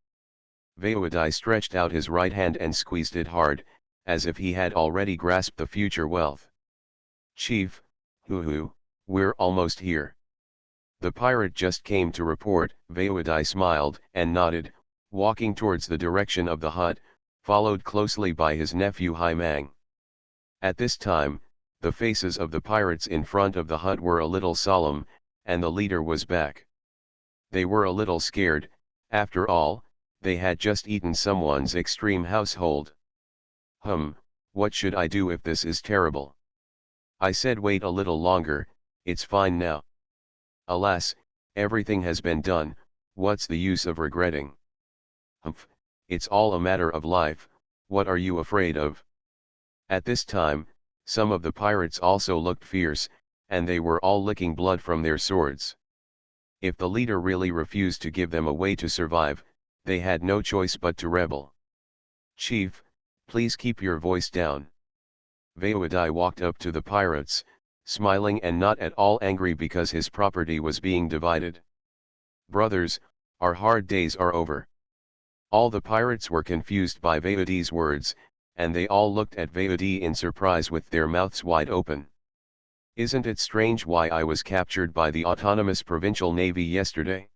Veoidai stretched out his right hand and squeezed it hard, as if he had already grasped the future wealth. Chief, hoo-hoo, we're almost here. The pirate just came to report. Veoidai smiled and nodded, walking towards the direction of the hut, followed closely by his nephew Haimang. At this time, the faces of the pirates in front of the hut were a little solemn, and the leader was back. They were a little scared, after all, they had just eaten someone's extreme household. What should I do if this is terrible? I said wait a little longer, it's fine now. Alas, everything has been done, what's the use of regretting? It's all a matter of life, what are you afraid of? At this time, some of the pirates also looked fierce, and they were all licking blood from their swords. If the leader really refused to give them a way to survive, they had no choice but to rebel. Chief, please keep your voice down. Veoidai walked up to the pirates, smiling and not at all angry because his property was being divided. Brothers, our hard days are over. All the pirates were confused by Veoidai's words, and they all looked at Veoidai in surprise with their mouths wide open. Isn't it strange why I was captured by the Autonomous Provincial Navy yesterday?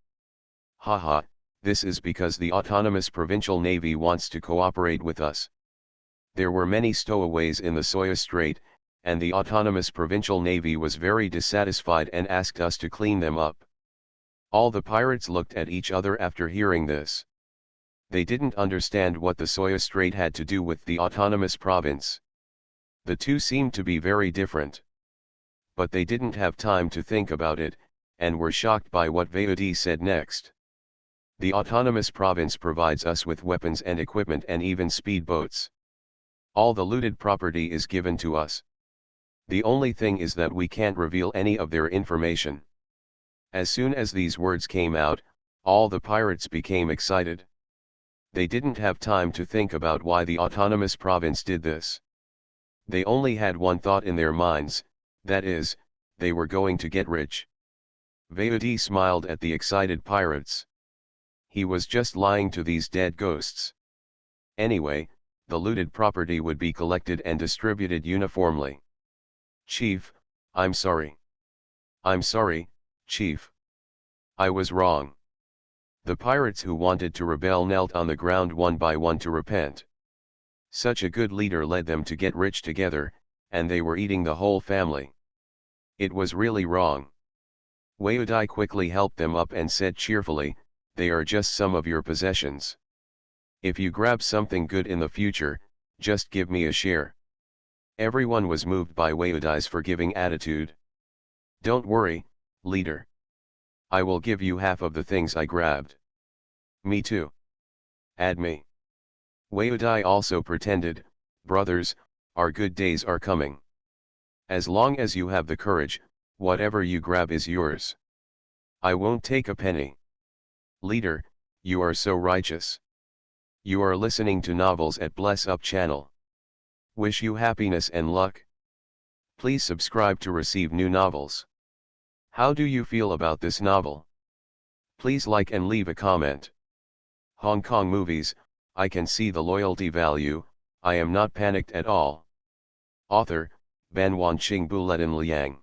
Haha, this is because the Autonomous Provincial Navy wants to cooperate with us. There were many stowaways in the Soya Strait, and the Autonomous Provincial Navy was very dissatisfied and asked us to clean them up. All the pirates looked at each other after hearing this. They didn't understand what the Soya Strait had to do with the Autonomous Province. The two seemed to be very different. But they didn't have time to think about it, and were shocked by what Veoidai said next. The Autonomous Province provides us with weapons and equipment and even speedboats. All the looted property is given to us. The only thing is that we can't reveal any of their information. As soon as these words came out, all the pirates became excited. They didn't have time to think about why the Autonomous Province did this. They only had one thought in their minds, that is, they were going to get rich. Veoidai smiled at the excited pirates. He was just lying to these dead ghosts. Anyway, the looted property would be collected and distributed uniformly. Chief, I'm sorry. I'm sorry, Chief. I was wrong. The pirates who wanted to rebel knelt on the ground one by one to repent. Such a good leader led them to get rich together, and they were eating the whole family. It was really wrong. Veoidai quickly helped them up and said cheerfully, they are just some of your possessions. If you grab something good in the future, just give me a share. Everyone was moved by Veoidai's forgiving attitude. Don't worry, leader. I will give you half of the things I grabbed. Me too. Add me. Veoidai also pretended, brothers, our good days are coming. As long as you have the courage, whatever you grab is yours. I won't take a penny. Leader, you are so righteous. You are listening to novels at Bless Up channel. Wish you happiness and luck. Please subscribe to receive new novels. How do you feel about this novel? Please like and leave a comment. Hong Kong movies, I can see the loyalty value, I am not panicked at all. Author, Ban Wanqing Buletin Liang.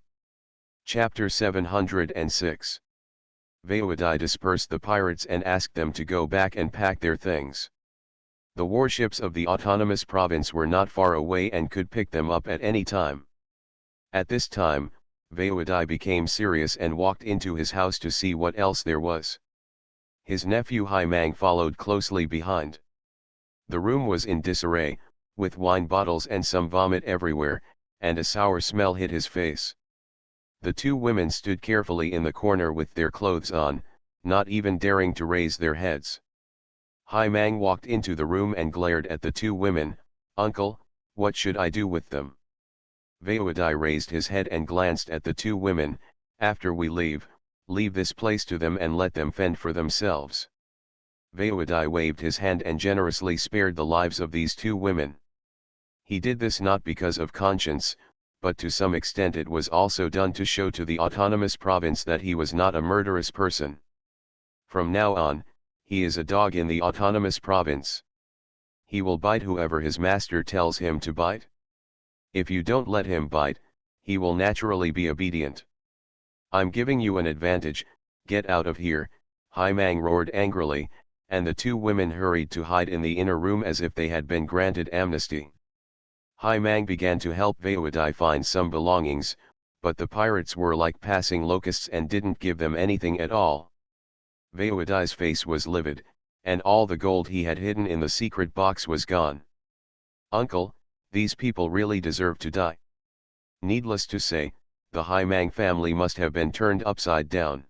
Chapter 706. Veoidai dispersed the pirates and asked them to go back and pack their things. The warships of the Autonomous Province were not far away and could pick them up at any time. At this time, Veoidai became serious and walked into his house to see what else there was. His nephew Haimang followed closely behind. The room was in disarray, with wine bottles and some vomit everywhere, and a sour smell hit his face. The two women stood carefully in the corner with their clothes on, not even daring to raise their heads. Haimang walked into the room and glared at the two women. Uncle, what should I do with them? Veoidai raised his head and glanced at the two women. After we leave this place to them and let them fend for themselves. Vaewudai waved his hand and generously spared the lives of these two women. He did this not because of conscience, but to some extent it was also done to show to the autonomous province that he was not a murderous person. From now on, he is a dog in the autonomous province. He will bite whoever his master tells him to bite. If you don't let him bite, he will naturally be obedient. I'm giving you an advantage, get out of here, Hai Mang roared angrily, and the two women hurried to hide in the inner room as if they had been granted amnesty. Hai Mang began to help Vaewudai find some belongings, but the pirates were like passing locusts and didn't give them anything at all. Vaewudai's face was livid, and all the gold he had hidden in the secret box was gone. Uncle, these people really deserve to die. Needless to say, the Hai Mang family must have been turned upside down.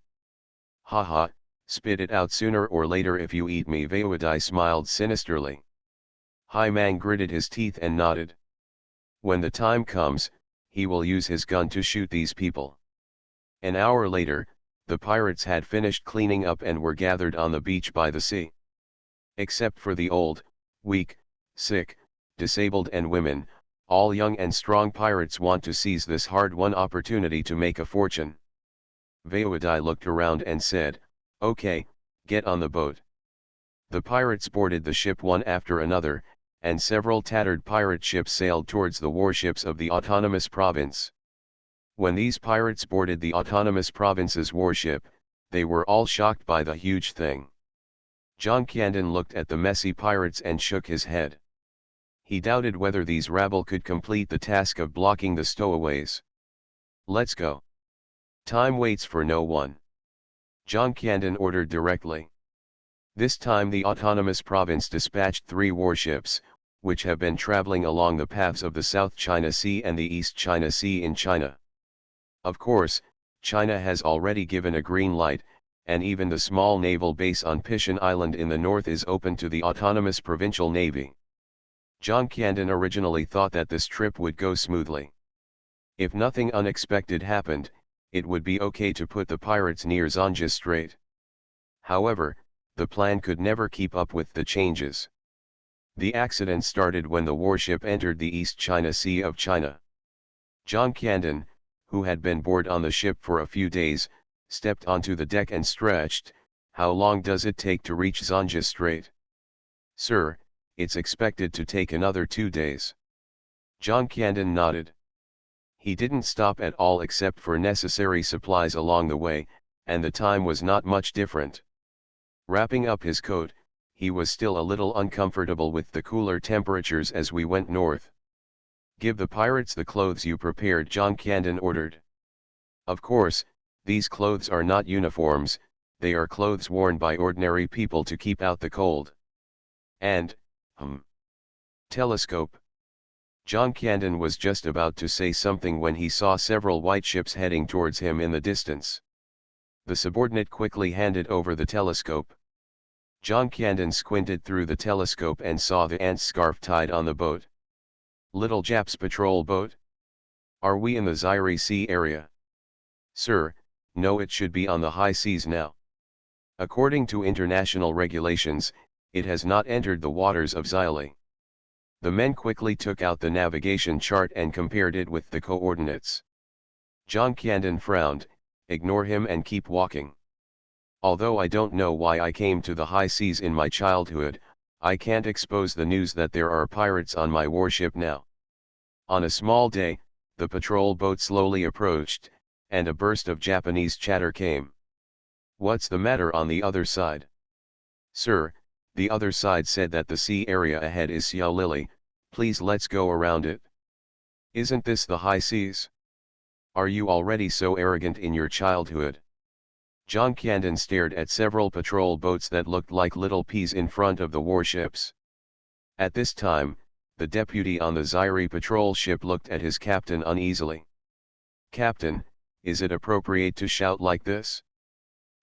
Haha, spit it out sooner or later if you eat me, Vaewudai smiled sinisterly. Hai Mang gritted his teeth and nodded. When the time comes, he will use his gun to shoot these people. An hour later, the pirates had finished cleaning up and were gathered on the beach by the sea. Except for the old, weak, sick, disabled and women, all young and strong pirates want to seize this hard-won opportunity to make a fortune. Vaewudai looked around and said, "Okay, get on the boat." The pirates boarded the ship one after another, and several tattered pirate ships sailed towards the warships of the autonomous province. When these pirates boarded the autonomous province's warship, they were all shocked by the huge thing. John Candon looked at the messy pirates and shook his head. He doubted whether these rabble could complete the task of blocking the stowaways. "Let's go. Time waits for no one," John Candon ordered directly. This time the autonomous province dispatched 3 warships, which have been traveling along the paths of the South China Sea and the East China Sea in China. Of course, China has already given a green light, and even the small naval base on Pishan Island in the north is open to the autonomous provincial navy. John Candon originally thought that this trip would go smoothly. If nothing unexpected happened, it would be okay to put the pirates near Zhangjiang Strait. However, the plan could never keep up with the changes. The accident started when the warship entered the East China Sea of China. John Candon, who had been aboard on the ship for a few days, stepped onto the deck and stretched. "How long does it take to reach Zhangjiang Strait?" "Sir, it's expected to take another 2 days." John Candon nodded. He didn't stop at all except for necessary supplies along the way, and the time was not much different. Wrapping up his coat, he was still a little uncomfortable with the cooler temperatures as we went north. "Give the pirates the clothes you prepared," John Candon ordered. "Of course, these clothes are not uniforms, they are clothes worn by ordinary people to keep out the cold. And, telescope." John Candon was just about to say something when he saw several white ships heading towards him in the distance. The subordinate quickly handed over the telescope. John Candon squinted through the telescope and saw the ant scarf tied on the boat. "Little Jap's patrol boat? Are we in the Zairi Sea area?" "Sir, no, it should be on the high seas now. According to international regulations, it has not entered the waters of Zaili." The men quickly took out the navigation chart and compared it with the coordinates. John Candon frowned, "Ignore him and keep walking. Although I don't know why I came to the high seas in my childhood, I can't expose the news that there are pirates on my warship now." On a small day, the patrol boat slowly approached, and a burst of Japanese chatter came. "What's the matter on the other side?" "Sir, the other side said that the sea area ahead is Xiao Lily, please let's go around it." "Isn't this the high seas? Are you already so arrogant in your childhood?" John Candon stared at several patrol boats that looked like little peas in front of the warships. At this time, the deputy on the Zairi patrol ship looked at his captain uneasily. "Captain, is it appropriate to shout like this?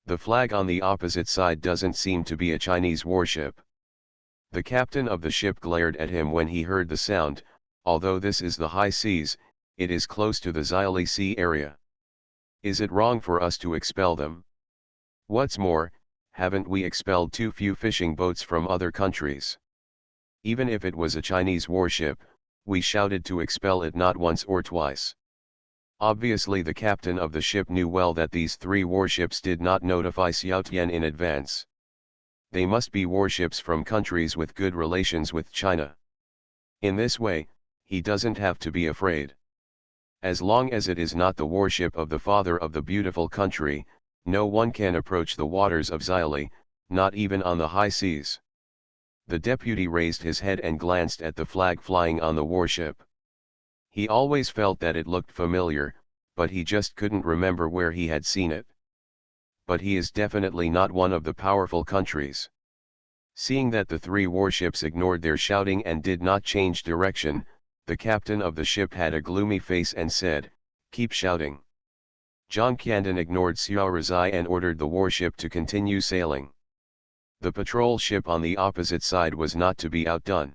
The flag on the opposite side doesn't seem to be a Chinese warship." The captain of the ship glared at him when he heard the sound. "Although this is the high seas, it is close to the Zaili Sea area. Is it wrong for us to expel them? What's more, haven't we expelled too few fishing boats from other countries? Even if it was a Chinese warship, we shouted to expel it not once or twice. Obviously the captain of the ship knew well that these 3 warships did not notify Xiao Tian in advance. They must be warships from countries with good relations with China. In this way, he doesn't have to be afraid. As long as it is not the warship of the father of the beautiful country, no one can approach the waters of Xiaoli, not even on the high seas. The deputy raised his head and glanced at the flag flying on the warship. He always felt that it looked familiar, but he just couldn't remember where he had seen it. But he is definitely not one of the powerful countries. Seeing that the 3 warships ignored their shouting and did not change direction, the captain of the ship had a gloomy face and said, "Keep shouting." John Candon ignored Xiao Rizai and ordered the warship to continue sailing. The patrol ship on the opposite side was not to be outdone.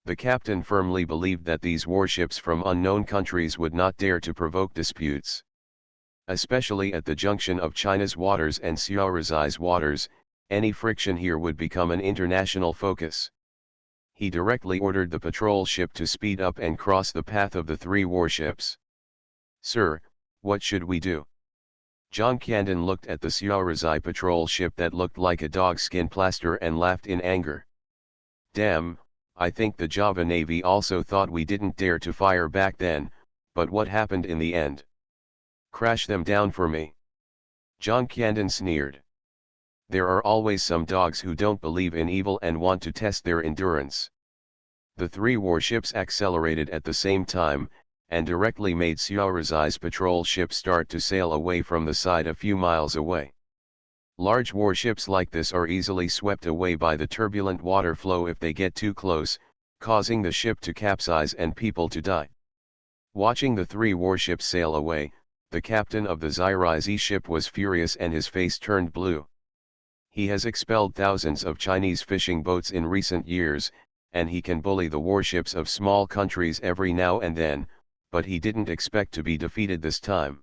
The captain firmly believed that these warships from unknown countries would not dare to provoke disputes. Especially at the junction of China's waters and Xiao Rizai's waters, any friction here would become an international focus. He directly ordered the patrol ship to speed up and cross the path of the 3 warships. "Sir, what should we do?" John Candon looked at the Xiao Rizai patrol ship that looked like a dogskin plaster and laughed in anger. "Damn, I think the Java Navy also thought we didn't dare to fire back then, but what happened in the end? Crash them down for me." John Candon sneered. There are always some dogs who don't believe in evil and want to test their endurance. The 3 warships accelerated at the same time, and directly made Xiao Rizai's patrol ship start to sail away from the side a few miles away. Large warships like this are easily swept away by the turbulent water flow if they get too close, causing the ship to capsize and people to die. Watching the 3 warships sail away, the captain of the Zairizhi ship was furious and his face turned blue. He has expelled thousands of Chinese fishing boats in recent years, and he can bully the warships of small countries every now and then, but he didn't expect to be defeated this time.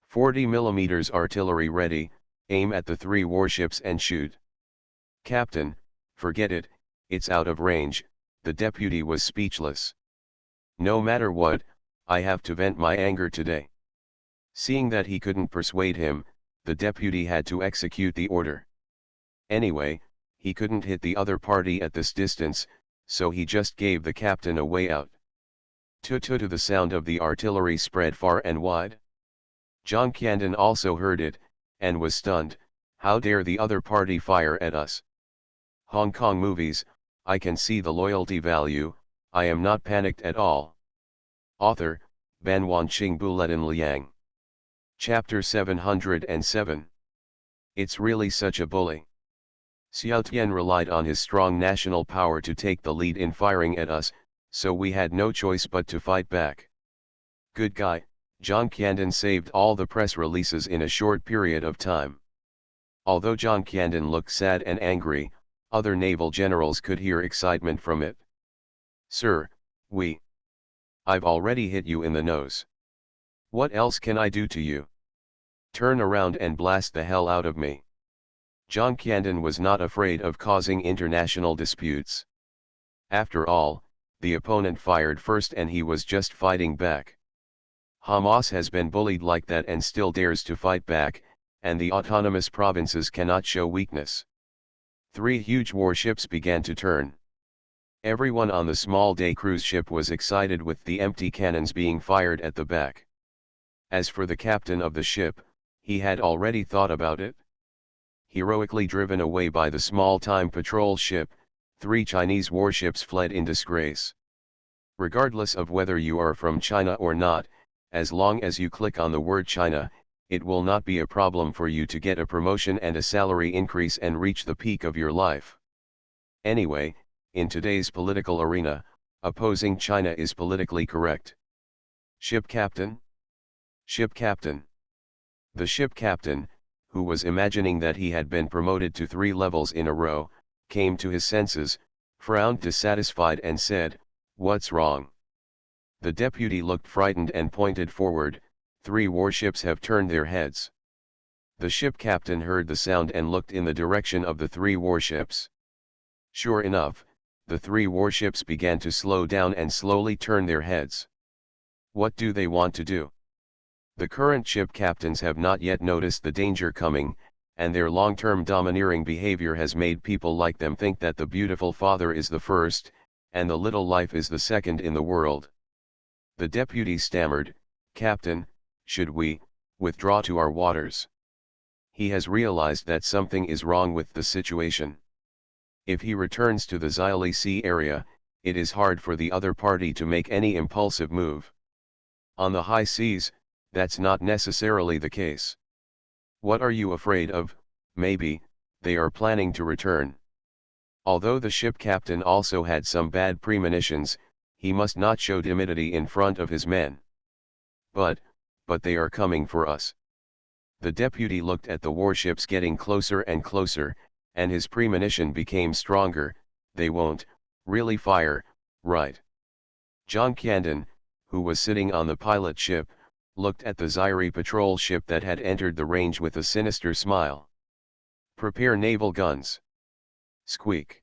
40mm artillery ready, aim at the 3 warships and shoot. "Captain, forget it, it's out of range," the deputy was speechless. "No matter what, I have to vent my anger today." Seeing that he couldn't persuade him, the deputy had to execute the order. Anyway, he couldn't hit the other party at this distance, so he just gave the captain a way out. To the sound of the artillery spread far and wide. John Candon also heard it, and was stunned. How dare the other party fire at us? Hong Kong movies, I can see the loyalty value, I am not panicked at all. Author, Ban Wanqing Buletin Liang. Chapter 707. It's really such a bully. Xiao Tian relied on his strong national power to take the lead in firing at us, so we had no choice but to fight back. Good guy, John Candon saved all the press releases in a short period of time. Although John Candon looked sad and angry, other naval generals could hear excitement from it. "Sir, I've already hit you in the nose. What else can I do to you? Turn around and blast the hell out of me." John Candon was not afraid of causing international disputes. After all, the opponent fired first and he was just fighting back. Hamas has been bullied like that and still dares to fight back, and the autonomous provinces cannot show weakness. 3 huge warships began to turn. Everyone on the small day cruise ship was excited with the empty cannons being fired at the back. As for the captain of the ship, he had already thought about it. Heroically driven away by the small-time patrol ship, 3 Chinese warships fled in disgrace. Regardless of whether you are from China or not, as long as you click on the word China, it will not be a problem for you to get a promotion and a salary increase and reach the peak of your life. Anyway, in today's political arena, opposing China is politically correct. Ship captain? Ship captain. The ship captain, who was imagining that he had been promoted to 3 levels in a row, came to his senses, frowned dissatisfied and said, "What's wrong?" The deputy looked frightened and pointed forward, 3 warships have turned their heads. The ship captain heard the sound and looked in the direction of the three warships. Sure enough, the three warships began to slow down and slowly turn their heads. What do they want to do? The current ship captains have not yet noticed the danger coming, and their long-term domineering behavior has made people like them think that the beautiful father is the first, and the little life is the second in the world. The deputy stammered, "Captain, should we withdraw to our waters?" He has realized that something is wrong with the situation. If he returns to the Xylee Sea area, it is hard for the other party to make any impulsive move. On the high seas, that's not necessarily the case. What are you afraid of? Maybe they are planning to return. Although the ship captain also had some bad premonitions, he must not show timidity in front of his men. But they are coming for us. The deputy looked at the warships getting closer and closer, and his premonition became stronger. They won't really fire, right? John Candon, who was sitting on the pilot ship, looked at the Xylee patrol ship that had entered the range with a sinister smile. "Prepare naval guns." Squeak.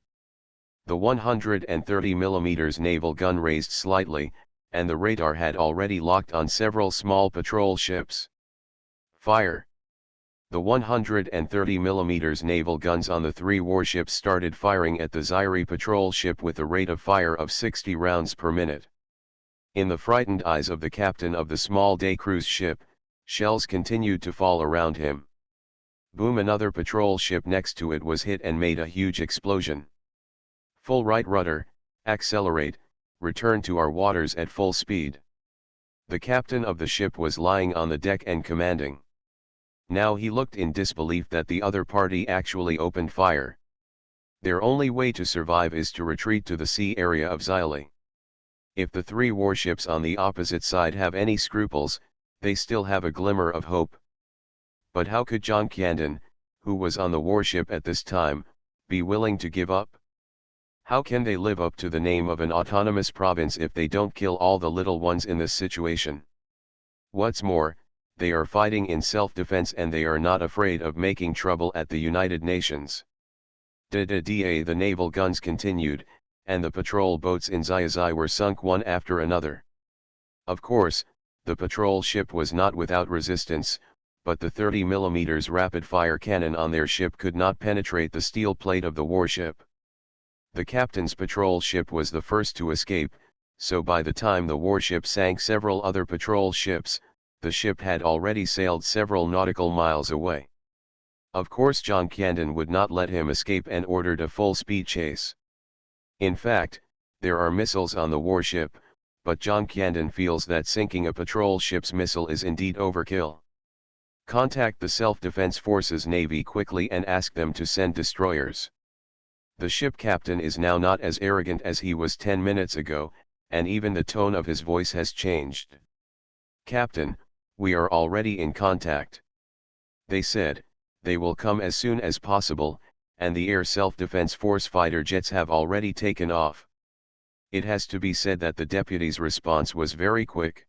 The 130mm naval gun raised slightly, and the radar had already locked on several small patrol ships. Fire. The 130mm naval guns on the three warships started firing at the Xylee patrol ship with a rate of fire of 60 rounds per minute. In the frightened eyes of the captain of the small day cruise ship, shells continued to fall around him. Boom! Another patrol ship next to it was hit and made a huge explosion. "Full right rudder, accelerate, return to our waters at full speed." The captain of the ship was lying on the deck and commanding. Now he looked in disbelief that the other party actually opened fire. Their only way to survive is to retreat to the sea area of Xylee. If the three warships on the opposite side have any scruples, they still have a glimmer of hope. But how could John Candon, who was on the warship at this time, be willing to give up? How can they live up to the name of an autonomous province if they don't kill all the little ones in this situation? What's more, they are fighting in self-defense and they are not afraid of making trouble at the United Nations. The naval guns continued, and the patrol boats in Xylee were sunk one after another. Of course, the patrol ship was not without resistance, but the 30mm rapid-fire cannon on their ship could not penetrate the steel plate of the warship. The captain's patrol ship was the first to escape, so by the time the warship sank several other patrol ships, the ship had already sailed several nautical miles away. Of course John Candon would not let him escape and ordered a full-speed chase. In fact, there are missiles on the warship, but John Candon feels that sinking a patrol ship's missile is indeed overkill. Contact the Self-Defense Forces Navy quickly and ask them to send destroyers. The ship captain is now not as arrogant as he was 10 minutes ago, and even the tone of his voice has changed. "Captain, we are already in contact. They said, they will come as soon as possible, and the Air Self-Defense Force fighter jets have already taken off." It has to be said that the deputy's response was very quick.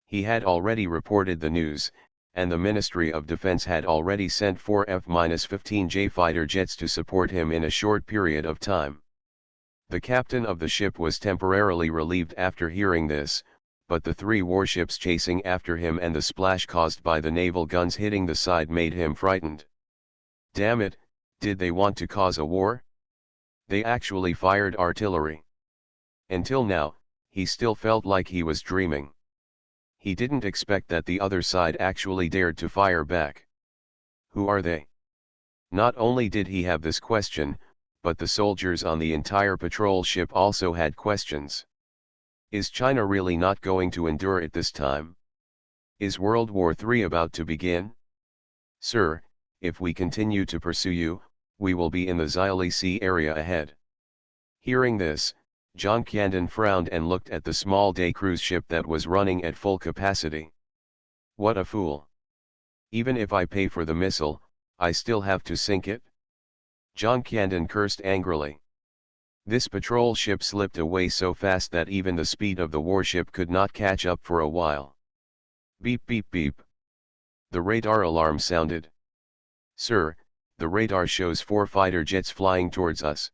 He had already reported the news, and the Ministry of Defense had already sent 4 F-15J fighter jets to support him in a short period of time. The captain of the ship was temporarily relieved after hearing this, but the three warships chasing after him and the splash caused by the naval guns hitting the side made him frightened. Damn it, did they want to cause a war? They actually fired artillery. Until now, he still felt like he was dreaming. He didn't expect that the other side actually dared to fire back. Who are they? Not only did he have this question, but the soldiers on the entire patrol ship also had questions. Is China really not going to endure it this time? Is World War III about to begin? Sir, if we continue to pursue you, we will be in the Xylee Sea area ahead. Hearing this, John Candon frowned and looked at the small day cruise ship that was running at full capacity. What a fool. Even if I pay for the missile, I still have to sink it? John Candon cursed angrily. This patrol ship slipped away so fast that even the speed of the warship could not catch up for a while. Beep beep beep. The radar alarm sounded. "Sir, the radar shows 4 fighter jets flying towards us."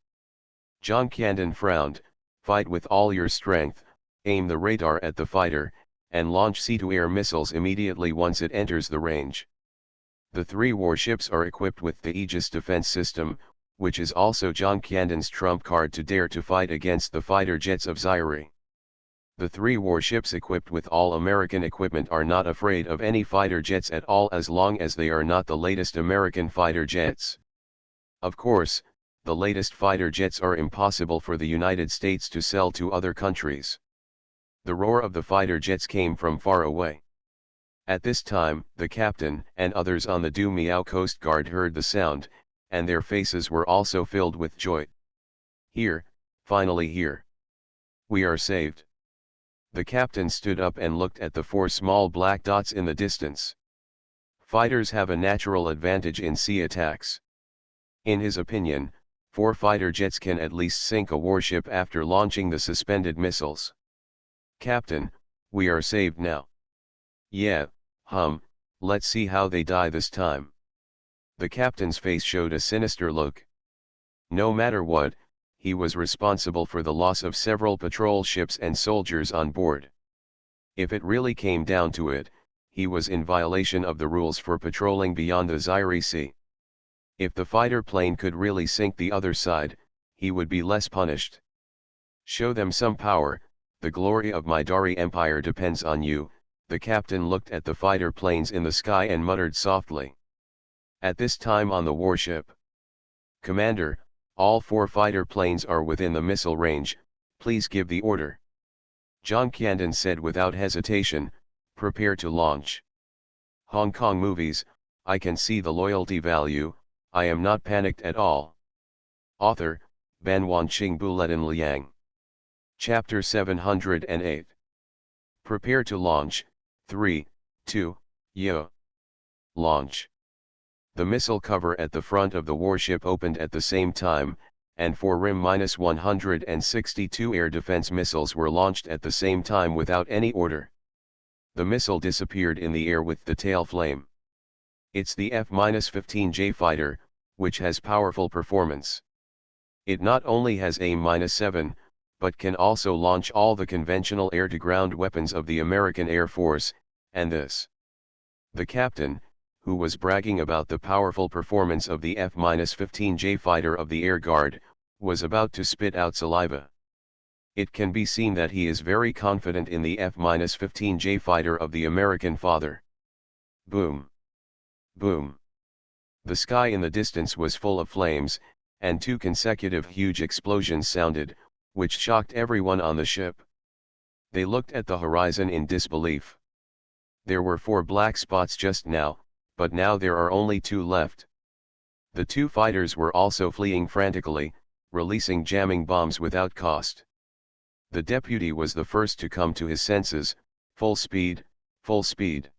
John Candon frowned. "Fight with all your strength, aim the radar at the fighter, and launch sea-to-air missiles immediately once it enters the range." The 3 warships are equipped with the Aegis defense system, which is also John Candon's trump card to dare to fight against the fighter jets of Zaire. The 3 warships equipped with all American equipment are not afraid of any fighter jets at all as long as they are not the latest American fighter jets. Of course, the latest fighter jets are impossible for the United States to sell to other countries. The roar of the fighter jets came from far away. At this time, the captain and others on the Due Miao Coast Guard heard the sound, and their faces were also filled with joy. "Here, finally here. We are saved." The captain stood up and looked at the 4 small black dots in the distance. Fighters have a natural advantage in sea attacks. In his opinion, 4 fighter jets can at least sink a warship after launching the suspended missiles. "Captain, we are saved now." "Yeah, let's see how they die this time." The captain's face showed a sinister look. No matter what, he was responsible for the loss of several patrol ships and soldiers on board. If it really came down to it, he was in violation of the rules for patrolling beyond the Zaire Sea. If the fighter plane could really sink the other side, he would be less punished. "Show them some power, the glory of my Dari Empire depends on you." The captain looked at the fighter planes in the sky and muttered softly. At this time on the warship, "Commander, all 4 fighter planes are within the missile range, please give the order." John Candon said without hesitation, "Prepare to launch." Hong Kong movies, I can see the loyalty value, I am not panicked at all. Author, Ban Wanqing Buletin Liang. Chapter 708. Prepare to launch. 3, 2, yo. Launch. The missile cover at the front of the warship opened at the same time, and 4 RIM-162 air defense missiles were launched at the same time without any order. The missile disappeared in the air with the tail flame. It's the F-15J fighter, which has powerful performance. It not only has AIM-7, but can also launch all the conventional air-to-ground weapons of the American Air Force, and this. The captain, who was bragging about the powerful performance of the F-15J fighter of the Air Guard, was about to spit out saliva. It can be seen that he is very confident in the F-15J fighter of the American father. Boom! Boom! The sky in the distance was full of flames, and 2 consecutive huge explosions sounded, which shocked everyone on the ship. They looked at the horizon in disbelief. There were 4 black spots just now, but now there are only 2 left. The 2 fighters were also fleeing frantically, releasing jamming bombs without cost. The deputy was the first to come to his senses. Full speed, full speed.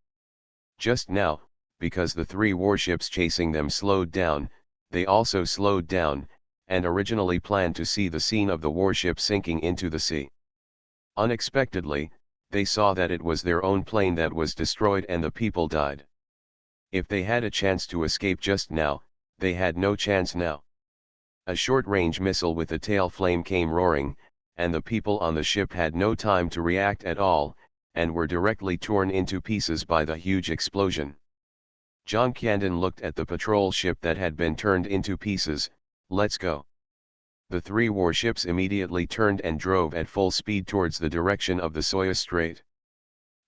Just now, because the 3 warships chasing them slowed down, they also slowed down, and originally planned to see the scene of the warship sinking into the sea. Unexpectedly, they saw that it was their own plane that was destroyed and the people died. If they had a chance to escape just now, they had no chance now. A short-range missile with a tail flame came roaring, and the people on the ship had no time to react at all, and were directly torn into pieces by the huge explosion. John Candon looked at the patrol ship that had been turned into pieces. "Let's go." The 3 warships immediately turned and drove at full speed towards the direction of the Soya Strait.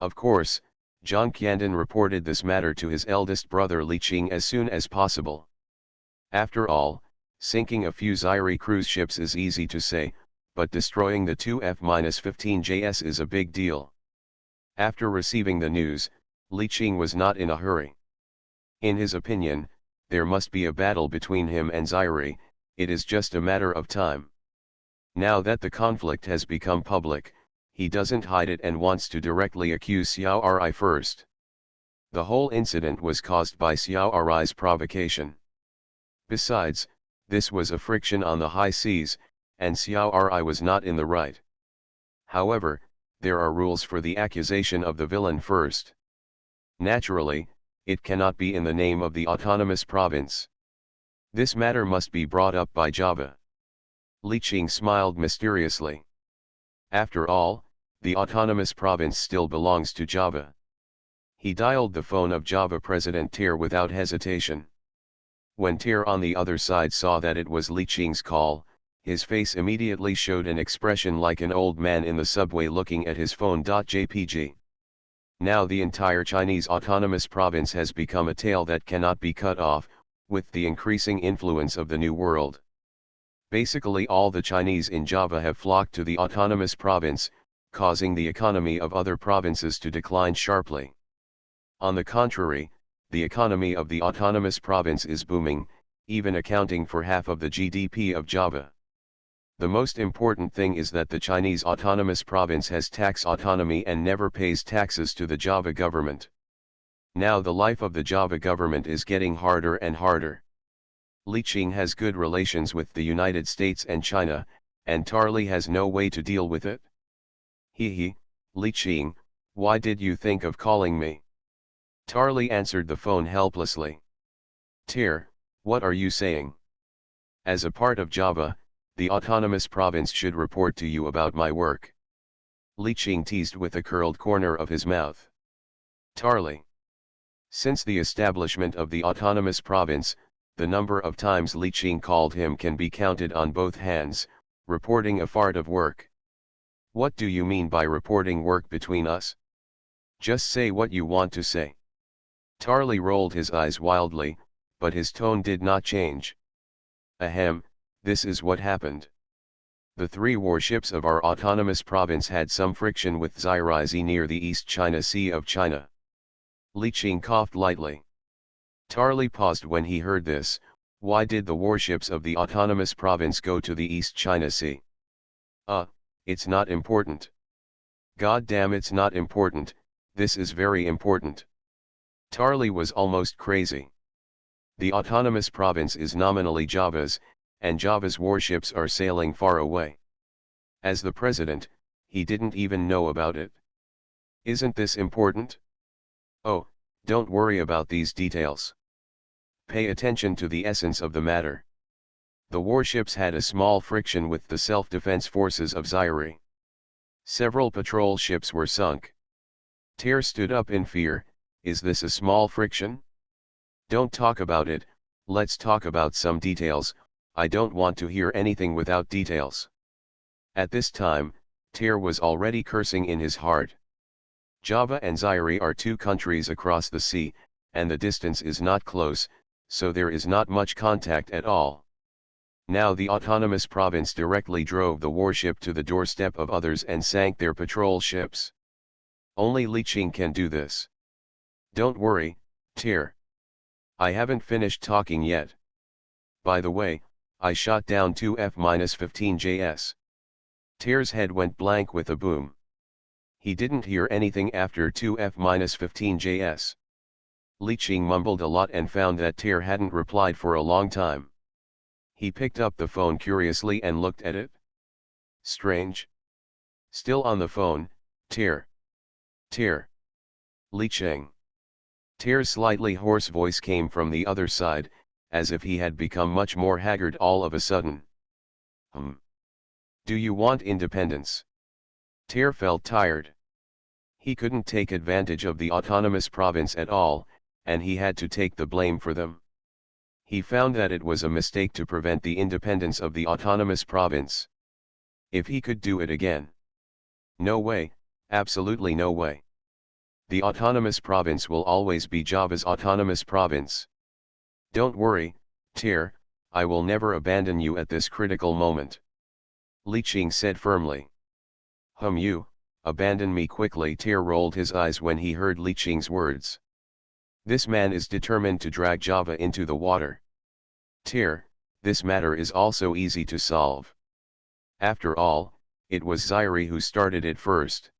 Of course, John Candon reported this matter to his eldest brother Li Qing as soon as possible. After all, sinking a few Zaire cruise ships is easy to say, but destroying the 2 F-15JS is a big deal. After receiving the news, Li Qing was not in a hurry. In his opinion, there must be a battle between him and Zaire, it is just a matter of time. Now that the conflict has become public, he doesn't hide it and wants to directly accuse Xiao Ri first. The whole incident was caused by Xiao Ri's provocation. Besides, this was a friction on the high seas, and Xiao Ri was not in the right. However, there are rules for the accusation of the villain first. Naturally, it cannot be in the name of the autonomous province. This matter must be brought up by Java. Li Qing smiled mysteriously. After all, the autonomous province still belongs to Java. He dialed the phone of Java President Tir without hesitation. When Tir on the other side saw that it was Li Qing's call, his face immediately showed an expression like an old man in the subway looking at his phone.jpg. Now the entire Chinese autonomous province has become a tail that cannot be cut off, with the increasing influence of the New World. Basically all the Chinese in Java have flocked to the autonomous province, causing the economy of other provinces to decline sharply. On the contrary, the economy of the autonomous province is booming, even accounting for half of the GDP of Java. The most important thing is that the Chinese autonomous province has tax autonomy and never pays taxes to the Java government. Now the life of the Java government is getting harder and harder. Li Qing has good relations with the United States and China, and Tarli has no way to deal with it. He, Li Qing, why did you think of calling me? Tarli answered the phone helplessly. Tir, what are you saying? As a part of Java, the autonomous province should report to you about my work. Li Qing teased with a curled corner of his mouth. Tarli. Since the establishment of the autonomous province, the number of times Li Qing called him can be counted on both hands, reporting a fart of work. What do you mean by reporting work between us? Just say what you want to say. Tarli rolled his eyes wildly, but his tone did not change. Ahem, this is what happened. The 3 warships of our autonomous province had some friction with Zirizi near the East China Sea of China. Li Qing coughed lightly. Tarli paused when he heard this. Why did the warships of the autonomous province go to the East China Sea? It's not important. God damn, it's not important, this is very important. Tarli was almost crazy. The autonomous province is nominally Java's, and Java's warships are sailing far away. As the president, he didn't even know about it. Isn't this important? Oh, don't worry about these details. Pay attention to the essence of the matter. The warships had a small friction with the self-defense forces of Zaire. Several patrol ships were sunk. Tir stood up in fear. Is this a small friction? Don't talk about it, let's talk about some details. I don't want to hear anything without details. At this time, Tir was already cursing in his heart. Java and Zaire are 2 countries across the sea, and the distance is not close, so there is not much contact at all. Now the autonomous province directly drove the warship to the doorstep of others and sank their patrol ships. Only Li Qing can do this. Don't worry, Tir. I haven't finished talking yet. By the way, I shot down 2 F-15JS. Tir's head went blank with a boom. He didn't hear anything after 2 F-15JS. Li Qing mumbled a lot and found that Tir hadn't replied for a long time. He picked up the phone curiously and looked at it. Strange. Still on the phone, Tir. Tir. Li Qing. Tir's slightly hoarse voice came from the other side, as if he had become much more haggard all of a sudden. Do you want independence? Tir felt tired. He couldn't take advantage of the autonomous province at all, and he had to take the blame for them. He found that it was a mistake to prevent the independence of the autonomous province. If he could do it again. No way, absolutely no way. The autonomous province will always be Java's autonomous province. Don't worry, Tir, I will never abandon you at this critical moment. Li Qing said firmly. You, abandon me quickly. Tir rolled his eyes when he heard Li Qing's words. This man is determined to drag Java into the water. Tir, this matter is also easy to solve. After all, it was Zaire who started it first.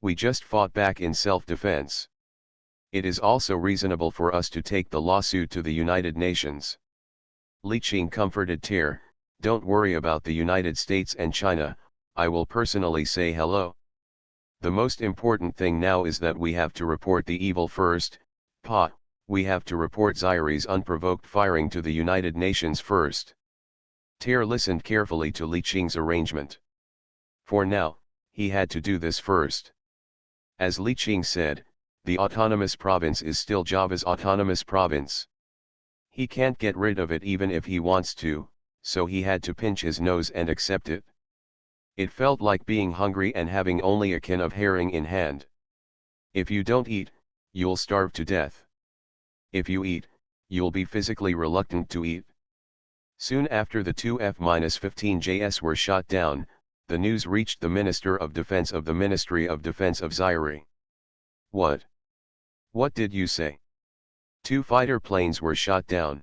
We just fought back in self-defense. It is also reasonable for us to take the lawsuit to the United Nations. Li Qing comforted Tir, don't worry about the United States and China, I will personally say hello. The most important thing now is that we have to report the evil first, Pa. We have to report Zaire's unprovoked firing to the United Nations first. Ter listened carefully to Li Qing's arrangement. For now, he had to do this first. As Li Qing said, the autonomous province is still Java's autonomous province. He can't get rid of it even if he wants to, so he had to pinch his nose and accept it. It felt like being hungry and having only a can of herring in hand. If you don't eat, you'll starve to death. If you eat, you'll be physically reluctant to eat. Soon after the two F-15Js were shot down, the news reached the Minister of Defense of the Ministry of Defense of Zaire. What? What did you say? 2 fighter planes were shot down.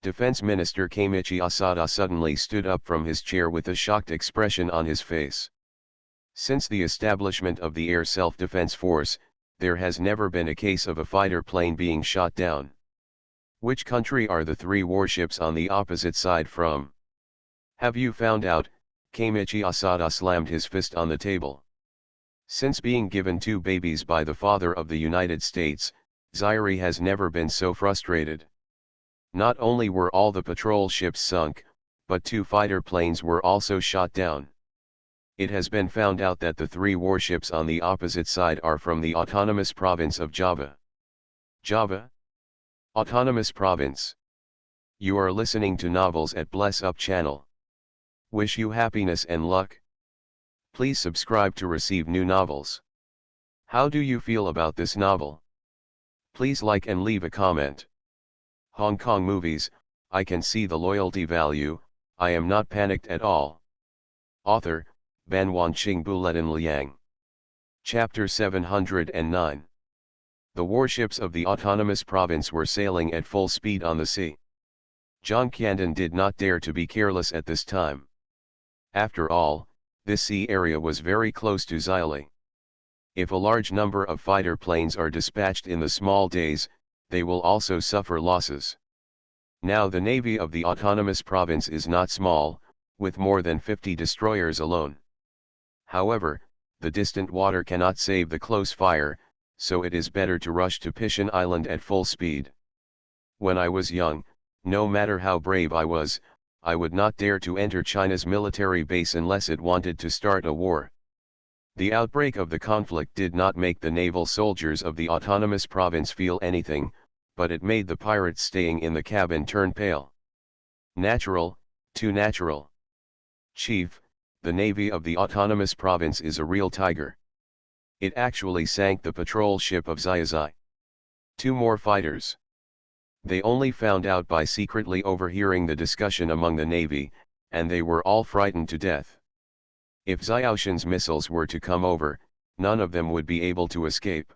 Defense Minister Kamichi Asada suddenly stood up from his chair with a shocked expression on his face. Since the establishment of the Air Self-Defense Force, there has never been a case of a fighter plane being shot down. Which country are the 3 warships on the opposite side from? Have you found out? Kamichi Asada slammed his fist on the table. Since being given 2 babies by the father of the United States, Zaire has never been so frustrated. Not only were all the patrol ships sunk, but 2 fighter planes were also shot down. It has been found out that the 3 warships on the opposite side are from the autonomous province of Java. Java? Autonomous province. You are listening to novels at Bless Up channel. Wish you happiness and luck. Please subscribe to receive new novels. How do you feel about this novel? Please like and leave a comment. Hong Kong movies, I can see the loyalty value, I am not panicked at all. Author, Ban Wanqing Buletin Liang. Chapter 709. The warships of the autonomous province were sailing at full speed on the sea. Zhang Qiandan did not dare to be careless at this time. After all, this sea area was very close to Zaire. If a large number of fighter planes are dispatched in the small days, they will also suffer losses. Now the navy of the autonomous province is not small, with more than 50 destroyers alone. However, the distant water cannot save the close fire, so it is better to rush to Pishan Island at full speed. When I was young, no matter how brave I was, I would not dare to enter China's military base unless it wanted to start a war. The outbreak of the conflict did not make the naval soldiers of the autonomous province feel anything, but it made the pirates staying in the cabin turn pale. Natural, too natural. Chief, the navy of the autonomous province is a real tiger. It actually sank the patrol ship of Zai. 2 more fighters. They only found out by secretly overhearing the discussion among the navy, and they were all frightened to death. If Xiaoshan's missiles were to come over, none of them would be able to escape.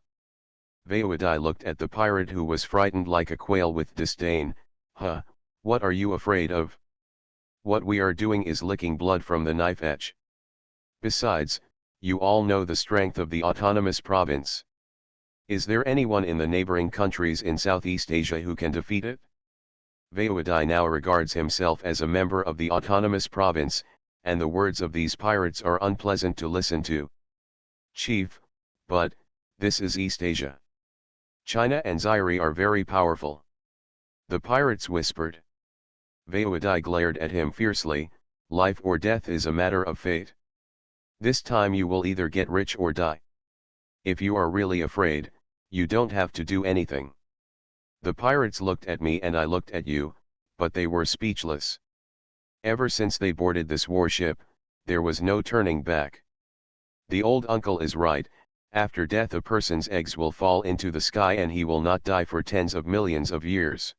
Vaoadai looked at the pirate who was frightened like a quail with disdain. Huh, what are you afraid of? What we are doing is licking blood from the knife edge. Besides, you all know the strength of the autonomous province. Is there anyone in the neighboring countries in Southeast Asia who can defeat it? Vaoadai now regards himself as a member of the autonomous province, and the words of these pirates are unpleasant to listen to. Chief, but, this is East Asia. China and Zaire are very powerful. The pirates whispered. Vaoadai glared at him fiercely. Life or death is a matter of fate. This time you will either get rich or die. If you are really afraid, you don't have to do anything. The pirates looked at me and I looked at you, but they were speechless. Ever since they boarded this warship, there was no turning back. The old uncle is right, after death a person's eggs will fall into the sky and he will not die for tens of millions of years.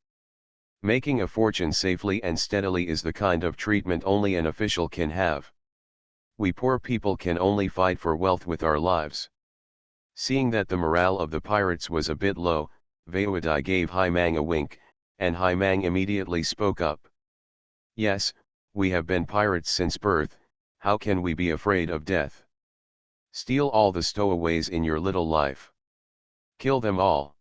Making a fortune safely and steadily is the kind of treatment only an official can have. We poor people can only fight for wealth with our lives. Seeing that the morale of the pirates was a bit low, Vaoadai gave Hai Mang a wink, and Hai Mang immediately spoke up. Yes, we have been pirates since birth, how can we be afraid of death? Steal all the stowaways in your little life. Kill them all.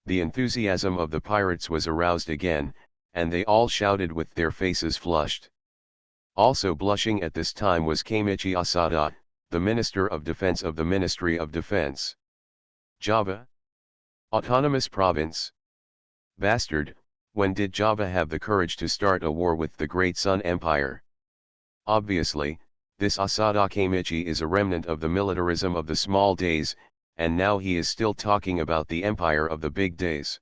The enthusiasm of the pirates was aroused again, and they all shouted with their faces flushed. Also blushing at this time was Kamichi Asada, the Minister of Defense of the Ministry of Defense. Java? Autonomous province. Bastard, when did Java have the courage to start a war with the Great Sun Empire? Obviously, this Asada Kamichi is a remnant of the militarism of the small days, and now he is still talking about the empire of the big days.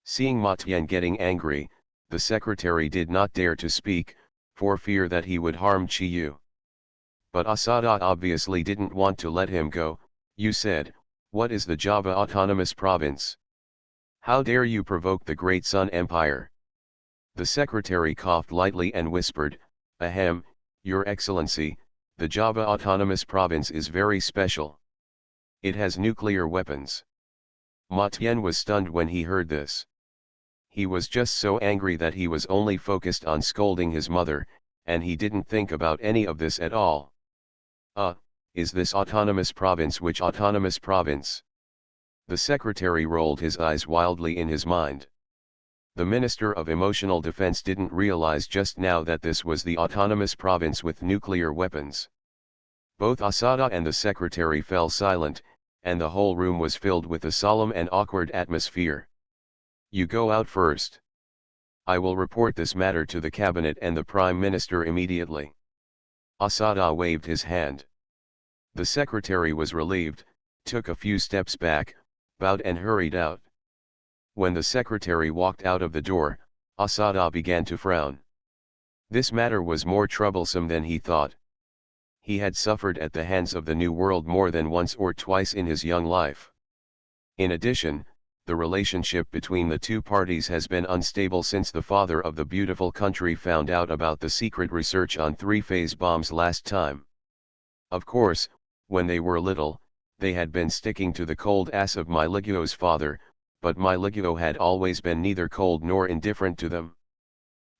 Seeing Ma Tian getting angry, the secretary did not dare to speak, for fear that he would harm Chi Yu. But Asada obviously didn't want to let him go. You said, what is the Java Autonomous Province? How dare you provoke the Great Sun Empire? The secretary coughed lightly and whispered, Ahem, Your Excellency, the Java Autonomous Province is very special. It has nuclear weapons. Ma Tian was stunned when he heard this. He was just so angry that he was only focused on scolding his mother, and he didn't think about any of this at all. Is this autonomous province which autonomous province? The secretary rolled his eyes wildly in his mind. The Minister of Emotional Defense didn't realize just now that this was the autonomous province with nuclear weapons. Both Asada and the secretary fell silent, and the whole room was filled with a solemn and awkward atmosphere. You go out first. I will report this matter to the cabinet and the Prime Minister immediately. Asada waved his hand. The secretary was relieved, took a few steps back, bowed and hurried out. When the secretary walked out of the door, Asada began to frown. This matter was more troublesome than he thought. He had suffered at the hands of the New World more than once or twice in his young life. In addition, the relationship between the two parties has been unstable since the father of the beautiful country found out about the secret research on three-phase bombs last time. Of course, when they were little, they had been sticking to the cold ass of Miligio's father, but Miligio had always been neither cold nor indifferent to them.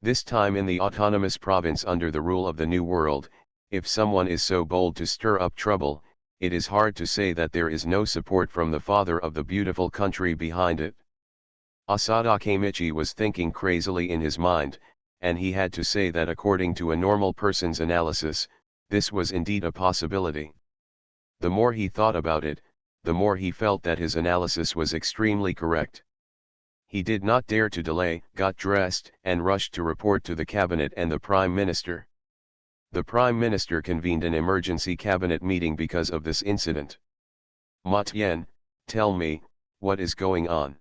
This time in the autonomous province under the rule of the New World, if someone is so bold to stir up trouble, it is hard to say that there is no support from the father of the beautiful country behind it. Asada Kamichi was thinking crazily in his mind, and he had to say that according to a normal person's analysis, this was indeed a possibility. The more he thought about it, the more he felt that his analysis was extremely correct. He did not dare to delay, got dressed, and rushed to report to the cabinet and the Prime Minister. The Prime Minister convened an emergency cabinet meeting because of this incident. Ma Tian, tell me, what is going on?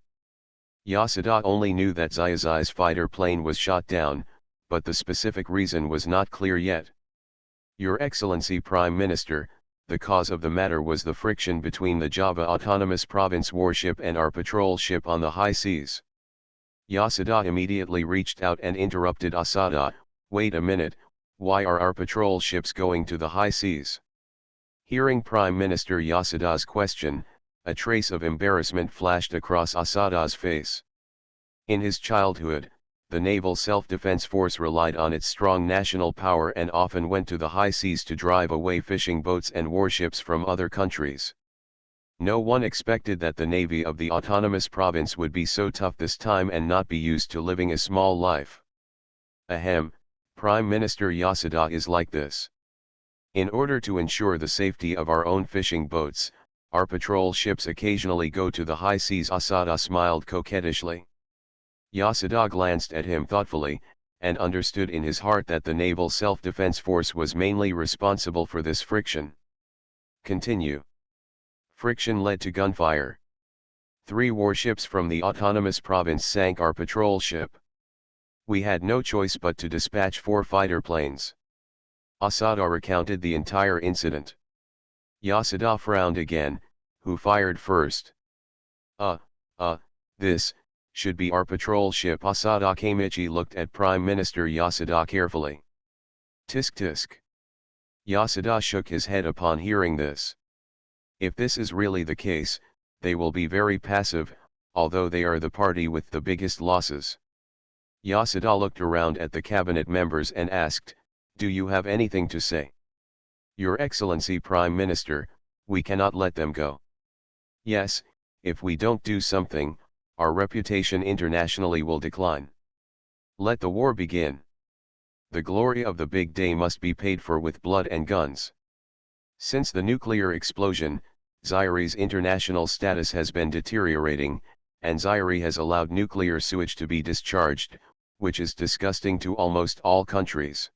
Yasuda only knew that Zayazai's fighter plane was shot down, but the specific reason was not clear yet. Your Excellency Prime Minister, the cause of the matter was the friction between the Java Autonomous Province warship and our patrol ship on the high seas. Yasuda immediately reached out and interrupted Asada, wait a minute, why are our patrol ships going to the high seas? Hearing Prime Minister Yasuda's question, a trace of embarrassment flashed across Asada's face. In his childhood, the Naval Self-Defense Force relied on its strong national power and often went to the high seas to drive away fishing boats and warships from other countries. No one expected that the navy of the autonomous province would be so tough this time and not be used to living a small life. Ahem, Prime Minister Yasuda is like this. In order to ensure the safety of our own fishing boats, our patrol ships occasionally go to the high seas. Asada smiled coquettishly. Yasuda glanced at him thoughtfully, and understood in his heart that the Naval Self-Defense Force was mainly responsible for this friction. Continue. Friction led to gunfire. 3 warships from the autonomous province sank our patrol ship. We had no choice but to dispatch 4 fighter planes. Asada recounted the entire incident. Yasuda frowned again, who fired first? This should be our patrol ship. Asada Kamichi looked at Prime Minister Yasuda carefully. Tisk tisk. Yasuda shook his head upon hearing this. If this is really the case, they will be very passive, although they are the party with the biggest losses. Yasuda looked around at the cabinet members and asked, do you have anything to say? Your Excellency Prime Minister, we cannot let them go. Yes, if we don't do something, our reputation internationally will decline. Let the war begin. The glory of the big day must be paid for with blood and guns. Since the nuclear explosion, Zaire's international status has been deteriorating, and Zaire has allowed nuclear sewage to be discharged, which is disgusting to almost all countries.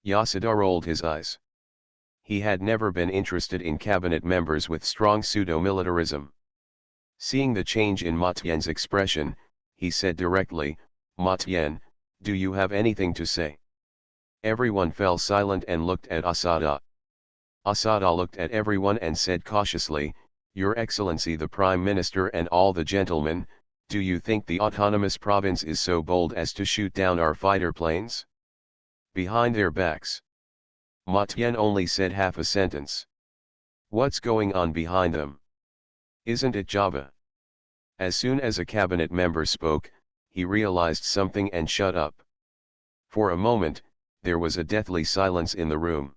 Yasuda rolled his eyes. He had never been interested in cabinet members with strong pseudo-militarism. Seeing the change in Ma Tian's expression, he said directly, "Ma Tian, do you have anything to say?" Everyone fell silent and looked at Asada. Asada looked at everyone and said cautiously, "Your Excellency the Prime Minister and all the gentlemen, do you think the autonomous province is so bold as to shoot down our fighter planes? Behind their backs." Ma Tian only said half a sentence. "What's going on behind them? Isn't it Java?" As soon as a cabinet member spoke, he realized something and shut up. For a moment, there was a deathly silence in the room.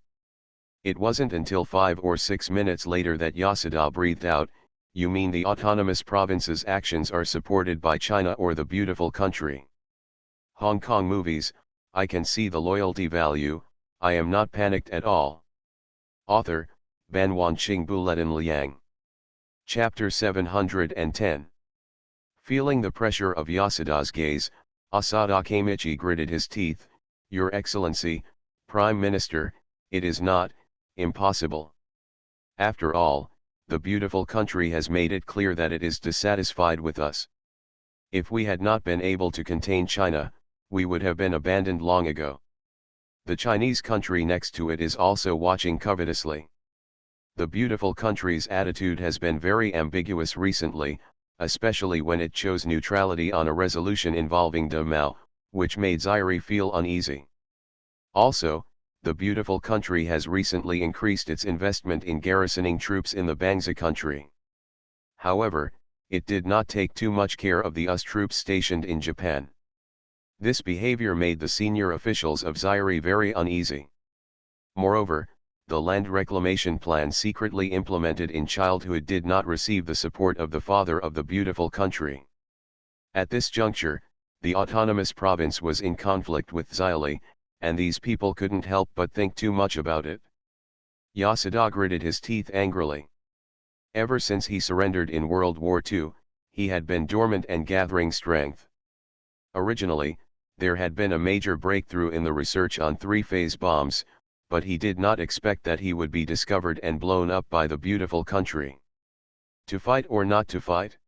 It wasn't until 5 or 6 minutes later that Yasuda breathed out, "You mean the autonomous province's actions are supported by China or the beautiful country?" Hong Kong movies, I can see the loyalty value, I am not panicked at all. Author, Banwanqing Bulletin Liang. Chapter 710. Feeling the pressure of Yasuda's gaze, Asada Kamichi gritted his teeth, "Your Excellency, Prime Minister, it is not impossible. After all, the beautiful country has made it clear that it is dissatisfied with us. If we had not been able to contain China, we would have been abandoned long ago. The Chinese country next to it is also watching covetously. The beautiful country's attitude has been very ambiguous recently, especially when it chose neutrality on a resolution involving De Mao, which made Zaire feel uneasy. Also, the beautiful country has recently increased its investment in garrisoning troops in the Bangsa country. However, it did not take too much care of the US troops stationed in Japan. This behavior made the senior officials of Zaire very uneasy. Moreover, the land reclamation plan secretly implemented in childhood did not receive the support of the father of the beautiful country. At this juncture, the autonomous province was in conflict with Zaire, and these people couldn't help but think too much about it. Yasuda gritted his teeth angrily. Ever since he surrendered in World War II, he had been dormant and gathering strength. Originally, there had been a major breakthrough in the research on three-phase bombs, but he did not expect that he would be discovered and blown up by the beautiful country. To fight or not to fight?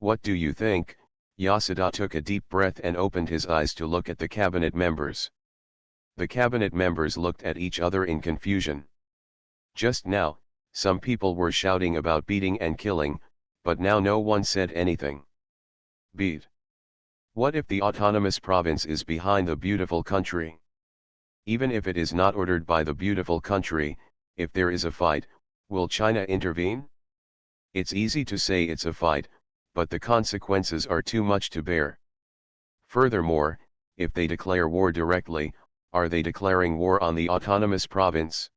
What do you think? Yasuda took a deep breath and opened his eyes to look at the cabinet members. The cabinet members looked at each other in confusion. Just now, some people were shouting about beating and killing, but now no one said anything. Beat. What if the autonomous province is behind the beautiful country? Even if it is not ordered by the beautiful country, if there is a fight, will China intervene? It's easy to say it's a fight, but the consequences are too much to bear. Furthermore, if they declare war directly, are they declaring war on the autonomous province?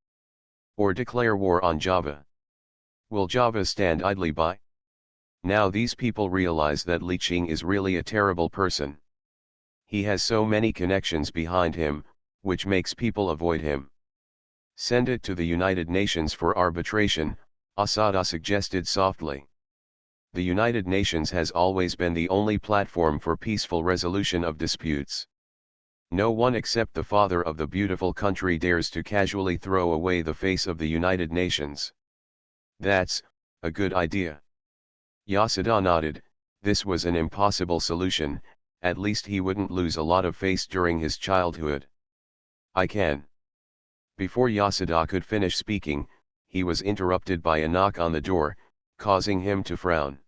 Or declare war on Java? Will Java stand idly by? Now these people realize that Li Qing is really a terrible person. He has so many connections behind him, which makes people avoid him. Send it to the United Nations for arbitration, Asada suggested softly. The United Nations has always been the only platform for peaceful resolution of disputes. No one except the father of the beautiful country dares to casually throw away the face of the United Nations. That's a good idea. Yasuda nodded. This was an impossible solution, at least he wouldn't lose a lot of face during his childhood. I can. Before Yasuda could finish speaking, he was interrupted by a knock on the door, causing him to frown.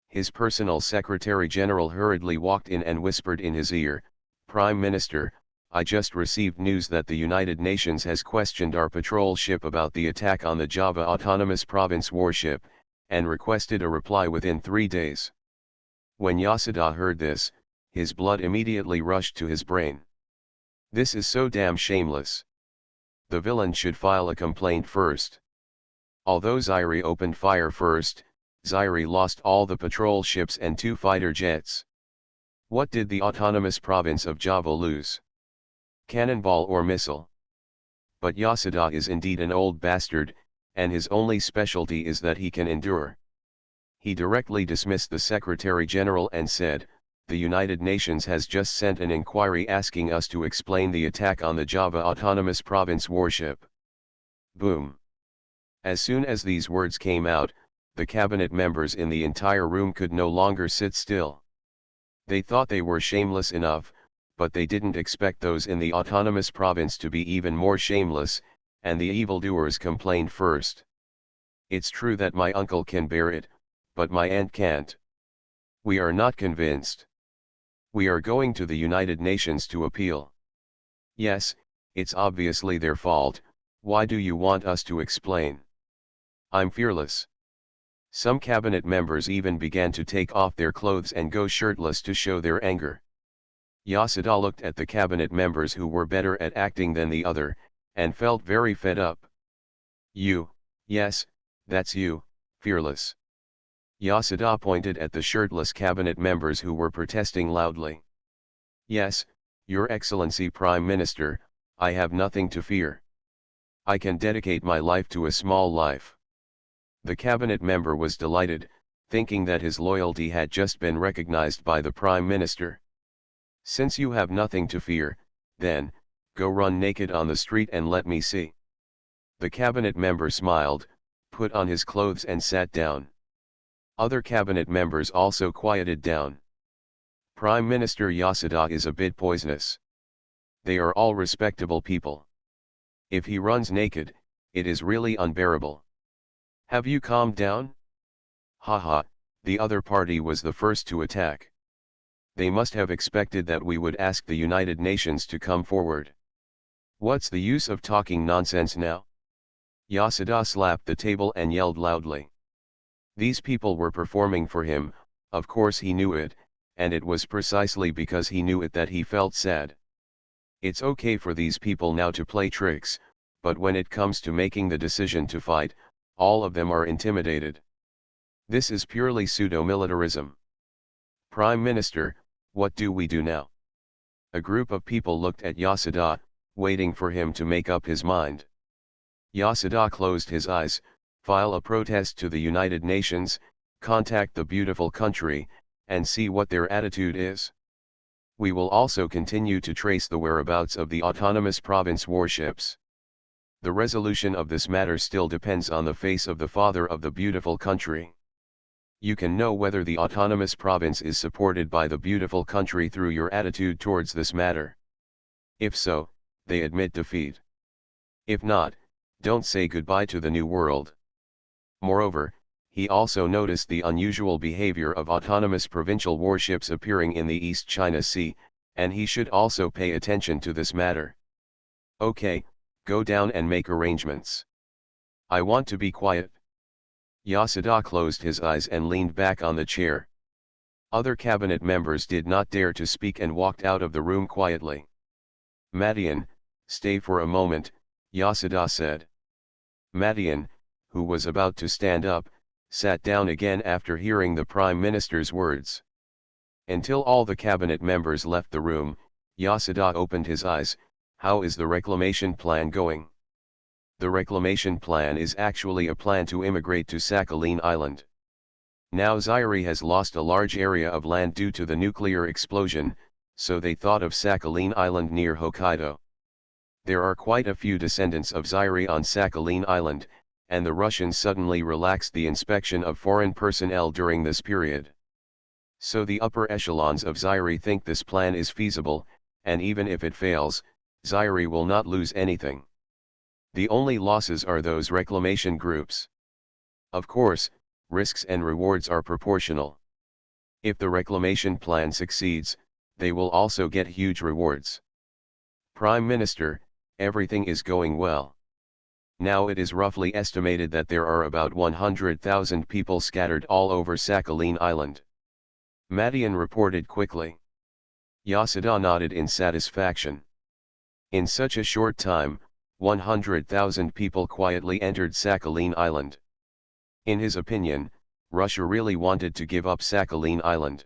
His personal secretary general hurriedly walked in and whispered in his ear, "Prime Minister, I just received news that the United Nations has questioned our patrol ship about the attack on the Java Autonomous Province warship, and requested a reply within 3 days." When Yasuda heard this, his blood immediately rushed to his brain. This is so damn shameless. The villain should file a complaint first. Although Zaire opened fire first, Zaire lost all the patrol ships and 2 fighter jets. What did the autonomous province of Java lose? Cannonball or missile? But Yasuda is indeed an old bastard, and his only specialty is that he can endure. He directly dismissed the Secretary General and said, "The United Nations has just sent an inquiry asking us to explain the attack on the Java Autonomous Province warship." Boom. As soon as these words came out, the cabinet members in the entire room could no longer sit still. They thought they were shameless enough, but they didn't expect those in the autonomous province to be even more shameless, and the evildoers complained first. "It's true that my uncle can bear it, but my aunt can't. We are not convinced. We are going to the United Nations to appeal." "Yes, it's obviously their fault, why do you want us to explain? I'm fearless." Some cabinet members even began to take off their clothes and go shirtless to show their anger. Yasuda looked at the cabinet members who were better at acting than the other, and felt very fed up. Yes, that's you, fearless." Yasuda pointed at the shirtless cabinet members who were protesting loudly. "Yes, Your Excellency Prime Minister, I have nothing to fear. I can dedicate my life to a small life." The cabinet member was delighted, thinking that his loyalty had just been recognized by the Prime Minister. "Since you have nothing to fear, then, go run naked on the street and let me see." The cabinet member smiled, put on his clothes and sat down. Other cabinet members also quieted down. Prime Minister Yasuda is a bit poisonous. They are all respectable people. If he runs naked, it is really unbearable. Have you calmed down? Haha, the other party was the first to attack. They must have expected that we would ask the United Nations to come forward. What's the use of talking nonsense now? Yasuda slapped the table and yelled loudly. These people were performing for him, of course he knew it, and it was precisely because he knew it that he felt sad. It's okay for these people now to play tricks, but when it comes to making the decision to fight, all of them are intimidated. This is purely pseudo-militarism. Prime Minister, what do we do now? A group of people looked at Yasuda, waiting for him to make up his mind. Yasuda closed his eyes, file a protest to the United Nations, contact the beautiful country, and see what their attitude is. We will also continue to trace the whereabouts of the autonomous province warships. The resolution of this matter still depends on the face of the father of the beautiful country. You can know whether the autonomous province is supported by the beautiful country through your attitude towards this matter. If so, they admit defeat. If not, don't say goodbye to the new world. Moreover, he also noticed the unusual behavior of autonomous provincial warships appearing in the East China Sea, and he should also pay attention to this matter. Okay, go down and make arrangements. I want to be quiet. Yasuda closed his eyes and leaned back on the chair. Other cabinet members did not dare to speak and walked out of the room quietly. Madian, stay for a moment, Yasuda said. Madian, who was about to stand up, sat down again after hearing the Prime Minister's words. Until all the cabinet members left the room, Yasuda opened his eyes. How is the reclamation plan going? The reclamation plan is actually a plan to immigrate to Sakhalin Island. Now Zaire has lost a large area of land due to the nuclear explosion, so they thought of Sakhalin Island near Hokkaido. There are quite a few descendants of Zaire on Sakhalin Island, and the Russians suddenly relaxed the inspection of foreign personnel during this period. So the upper echelons of Zaire think this plan is feasible, and even if it fails, Zaire will not lose anything. The only losses are those reclamation groups. Of course, risks and rewards are proportional. If the reclamation plan succeeds, they will also get huge rewards. Prime Minister, everything is going well. Now it is roughly estimated that there are about 100,000 people scattered all over Sakhalin Island. Madian reported quickly. Yasuda nodded in satisfaction. In such a short time, 100,000 people quietly entered Sakhalin Island. In his opinion, Russia really wanted to give up Sakhalin Island.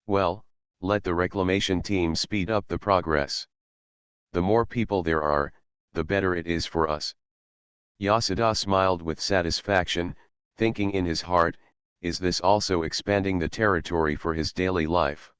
Well, let the reclamation team speed up the progress. The more people there are, the better it is for us. Yasuda smiled with satisfaction, thinking in his heart, is this also expanding the territory for his daily life?